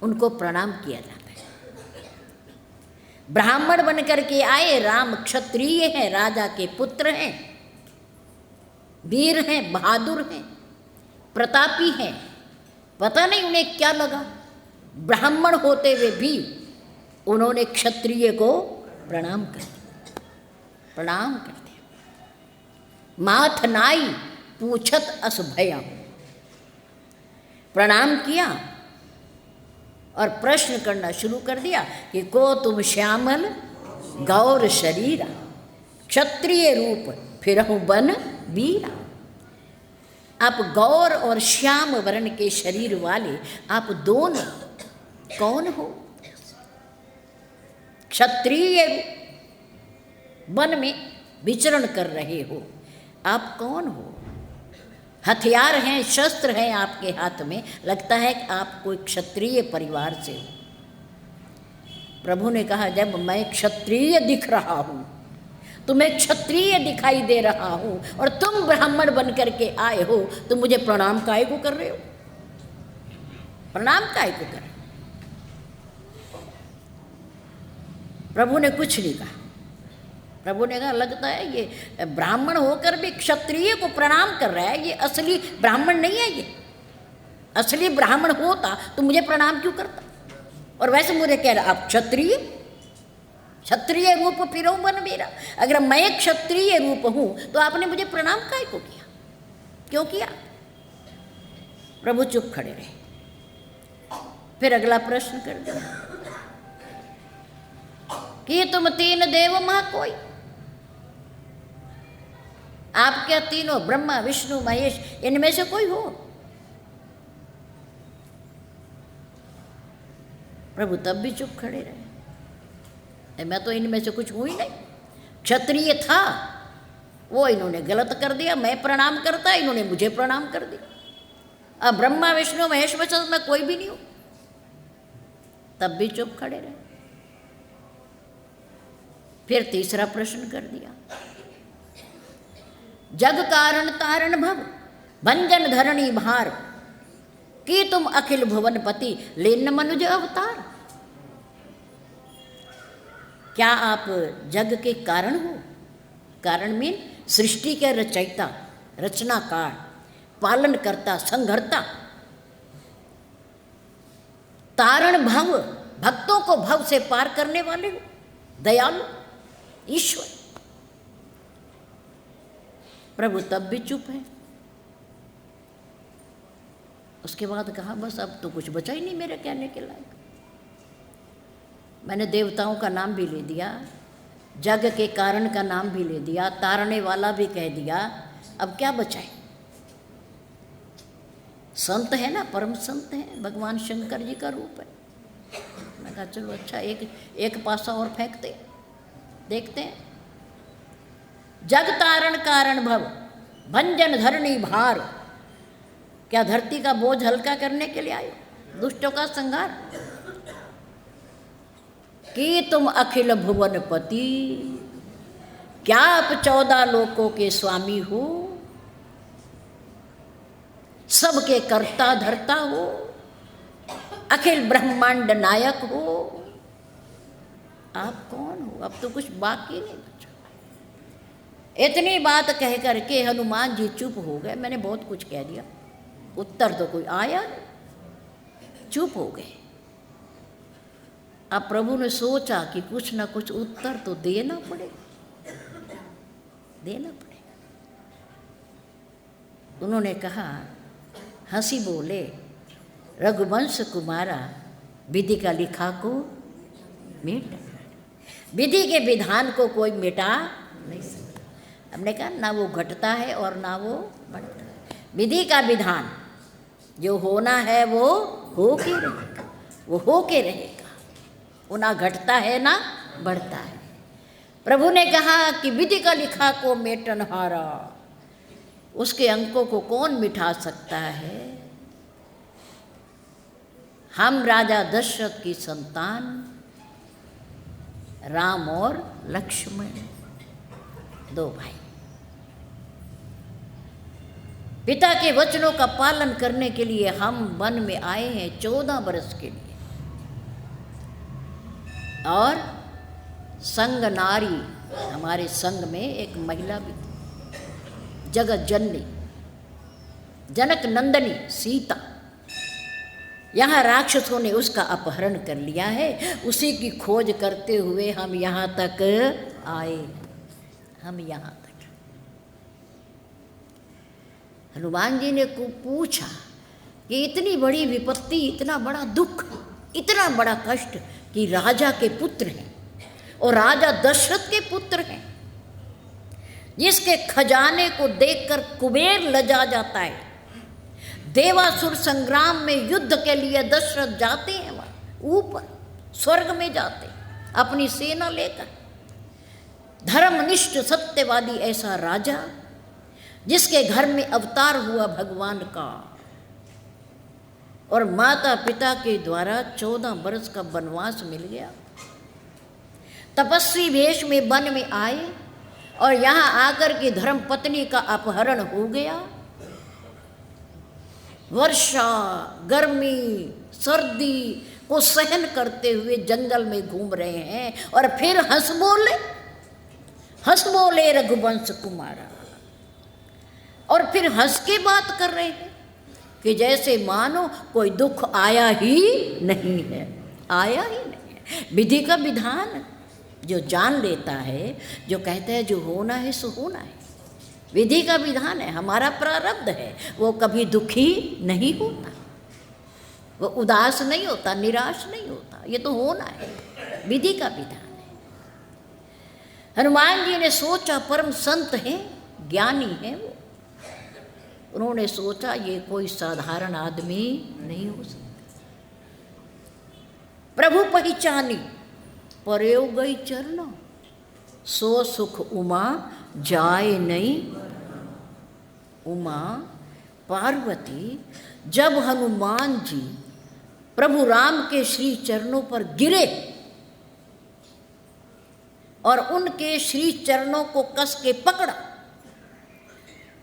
उनको प्रणाम किया जाता है। ब्राह्मण बनकर के आए। राम क्षत्रिय हैं, राजा के पुत्र हैं, वीर हैं, बहादुर हैं, प्रतापी हैं। पता नहीं उन्हें क्या लगा, ब्राह्मण होते हुए भी उन्होंने क्षत्रिय को प्रणाम कर दिया, प्रणाम कर दिया। माथ नाई पूछत अस भया, प्रणाम किया और प्रश्न करना शुरू कर दिया कि को तुम श्यामल गौर शरीरा, क्षत्रिय रूप फिरहु बन वीरा। आप गौर और श्याम वर्ण के शरीर वाले, आप दोनों कौन हो? क्षत्रिय वन में विचरण कर रहे हो, आप कौन हो? हथियार हैं, शस्त्र हैं आपके हाथ में, लगता है कि आप कोई क्षत्रिय परिवार से हो। प्रभु ने कहा जब मैं क्षत्रिय दिख रहा हूँ, तुम्हें क्षत्रिय दिखाई दे रहा हूँ और तुम ब्राह्मण बन करके आए हो, तो मुझे प्रणाम काहे को कर रहे हो? प्रणाम काहे को कर रहे हो? प्रभु ने कुछ नहीं कहा। प्रभु ने कहा लगता है ये ब्राह्मण होकर भी क्षत्रिय को प्रणाम कर रहा है, ये असली ब्राह्मण नहीं है। ये असली ब्राह्मण होता तो मुझे प्रणाम क्यों करता? और वैसे मुझे कह रहा आप क्षत्रिय, क्षत्रिय रूप फिरो बन मेरा। अगर मैं क्षत्रिय रूप हूं तो आपने मुझे प्रणाम काहे को किया? क्यों किया? प्रभु चुप खड़े रहे। फिर अगला प्रश्न कर दिया कि तुम तीन देव महा कोई, आप क्या तीनों ब्रह्मा विष्णु महेश इनमें से कोई हो? प्रभु तब भी चुप खड़े रहे। मैं तो इनमें से कुछ हूं ही नहीं। क्षत्रिय था वो इन्होंने गलत कर दिया, मैं प्रणाम करता, इन्होंने मुझे प्रणाम कर दिया। अब ब्रह्मा विष्णु महेश वचन में कोई भी नहीं हो, तब भी चुप खड़े रहे। फिर तीसरा प्रश्न कर दिया, जग कारण तारण भव भंजन धरणी भार, कि तुम अखिल भुवन पति लेन मनुज अवतार। क्या आप जग के कारण हो? कारण मीन सृष्टि के रचयिता, रचनाकार, पालन करता, संघर्ता। तारण भव, भक्तों को भव से पार करने वाले हो, दयालु ईश्वर। प्रभु तब भी चुप है। उसके बाद कहा बस अब तो कुछ बचा ही नहीं मेरे कहने के लायक। मैंने देवताओं का नाम भी ले दिया, जग के कारण का नाम भी ले दिया, तारने वाला भी कह दिया, अब क्या बचाए? संत है ना, परम संत है, भगवान शंकर जी का रूप है। मैं कहा चलो अच्छा एक पासा और फेंकते, देखते हैं। जग तारण कारण भव भंजन धरणी भार, क्या धरती का बोझ हल्का करने के लिए आए? दुष्टों का संहार। कि तुम अखिल भुवन पति, क्या आप 14 लोकों के स्वामी हो, सबके कर्ता धर्ता हो, अखिल ब्रह्मांड नायक हो। आप कौन हो? अब तो कुछ बाकी नहीं बचा। इतनी बात कह करके हनुमान जी चुप हो गए। मैंने बहुत कुछ कह दिया, उत्तर तो कोई आया नहीं, चुप हो गए। अब प्रभु ने सोचा कि कुछ ना कुछ उत्तर तो देना पड़ेगा, देना पड़ेगा। उन्होंने कहा, हंसी बोले, रघुवंश कुमारा विधि का लिखा को मिटा, विधि के विधान को कोई मिटा नहीं सकता। हमने कहा ना वो घटता है और ना वो बढ़ता है। विधि का विधान जो होना है वो हो के रहेगा, वो हो के रहेगा, वो ना घटता है ना बढ़ता है। प्रभु ने कहा कि विधि का लिखा को मेटनहारा, उसके अंकों को कौन मिटा सकता है? हम राजा दशरथ की संतान राम और लक्ष्मण, 2 भाई, पिता के वचनों का पालन करने के लिए हम वन में आए हैं 14 वर्ष के लिए। और संग नारी, हमारे संग में एक महिला भी थी, जगत जननी जनक नंदनी सीता। यहाँ राक्षसों ने उसका अपहरण कर लिया है, उसी की खोज करते हुए हम यहाँ तक आए, हम यहाँ तक। हनुमान जी ने पूछा कि इतनी बड़ी विपत्ति, इतना बड़ा दुख, इतना बड़ा कष्ट, कि राजा के पुत्र हैं और राजा दशरथ के पुत्र हैं, जिसके खजाने को देखकर कुबेर लजा जाता है। देवासुर संग्राम में युद्ध के लिए दशरथ जाते हैं वहाँ ऊपर स्वर्ग में जाते अपनी सेना लेकर। धर्मनिष्ठ सत्यवादी ऐसा राजा, जिसके घर में अवतार हुआ भगवान का, और माता पिता के द्वारा 14 वर्ष का वनवास मिल गया। तपस्वी वेश में वन में आए और यहाँ आकर के धर्म पत्नी का अपहरण हो गया। वर्षा, गर्मी, सर्दी को सहन करते हुए जंगल में घूम रहे हैं और फिर हंस बोले रघुवंश कुमारा, और फिर हंस के बात कर रहे हैं कि जैसे मानो कोई दुख आया ही नहीं है, आया ही नहीं है। विधि का विधान जो जान लेता है, जो कहता है जो होना है सो होना है, विधि का विधान है, हमारा प्रारब्ध है, वो कभी दुखी नहीं होता, वो उदास नहीं होता, निराश नहीं होता, ये तो होना है, विधि का विधान है। हनुमान जी ने सोचा, परम संत हैं, ज्ञानी हैं वो, उन्होंने सोचा ये कोई साधारण आदमी नहीं हो सकता। प्रभु पहचानी, पर्यो गई चरणों, सो सुख उमा जाए नहीं। उमा पार्वती जब हनुमान जी प्रभु राम के श्री चरणों पर गिरे और उनके श्री चरणों को कस के पकड़ा,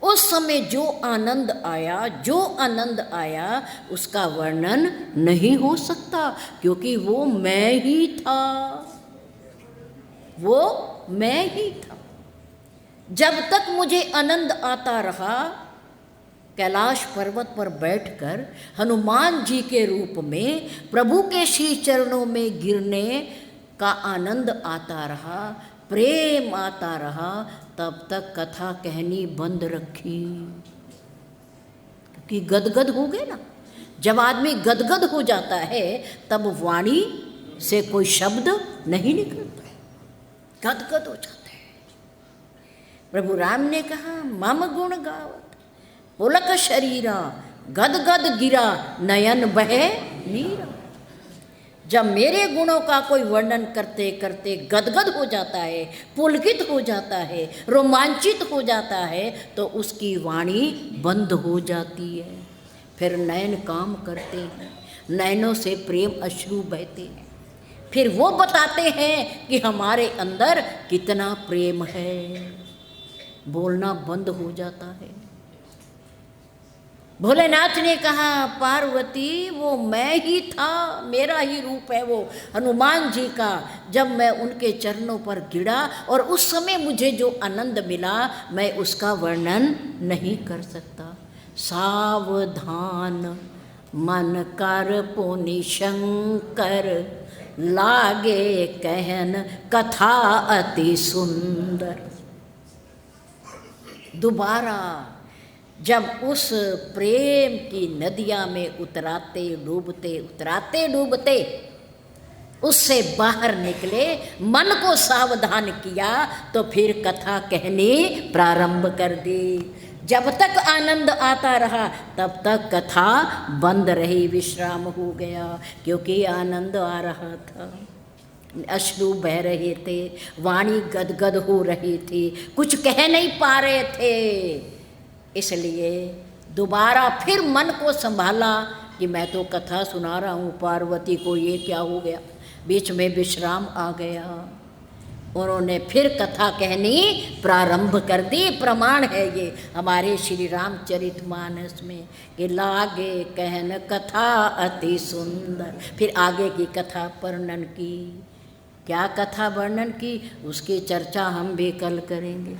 उस समय जो आनंद आया उसका वर्णन नहीं हो सकता, क्योंकि वो मैं ही था, वो मैं ही था। जब तक मुझे आनंद आता रहा, कैलाश पर्वत पर बैठकर हनुमान जी के रूप में प्रभु के श्री चरणों में गिरने का आनंद आता रहा, प्रेम आता रहा, तब तक कथा कहनी बंद रखी, क्योंकि गदगद हो गए ना। जब आदमी गदगद हो जाता है तब वाणी से कोई शब्द नहीं निकलता, गदगद हो जाता है। प्रभु राम ने कहा मम गुण गावत पुलक शरीरा गदगद गिरा नयन बहे नीरा। जब मेरे गुणों का कोई वर्णन करते करते गदगद हो जाता है, पुलकित हो जाता है, रोमांचित हो जाता है, तो उसकी वाणी बंद हो जाती है। फिर नयन काम करते हैं, नयनों से प्रेम अश्रु बहते हैं, फिर वो बताते हैं कि हमारे अंदर कितना प्रेम है। बोलना बंद हो जाता है। भोलेनाथ ने कहा पार्वती वो मैं ही था, मेरा ही रूप है वो हनुमान जी का। जब मैं उनके चरणों पर गिरा और उस समय मुझे जो आनंद मिला, मैं उसका वर्णन नहीं कर सकता। सावधान मन कर पुनि शंकर, लागे कहन कथा अति सुंदर। दोबारा जब उस प्रेम की नदिया में उतराते डूबते उससे बाहर निकले, मन को सावधान किया, तो फिर कथा कहनी प्रारंभ कर दी। जब तक आनंद आता रहा तब तक कथा बंद रही, विश्राम हो गया, क्योंकि आनंद आ रहा था, अश्रु बह रहे थे, वाणी गदगद हो रही थी, कुछ कह नहीं पा रहे थे। इसलिए दोबारा फिर मन को संभाला कि मैं तो कथा सुना रहा हूँ पार्वती को, ये क्या हो गया। बीच में विश्राम आ गया, उन्होंने फिर कथा कहनी प्रारंभ कर दी। प्रमाण है ये हमारे श्री रामचरितमानस में कि लागे कहन कथा अति सुंदर। फिर आगे की कथा वर्णन की, क्या कथा वर्णन की उसकी चर्चा हम भी कल करेंगे।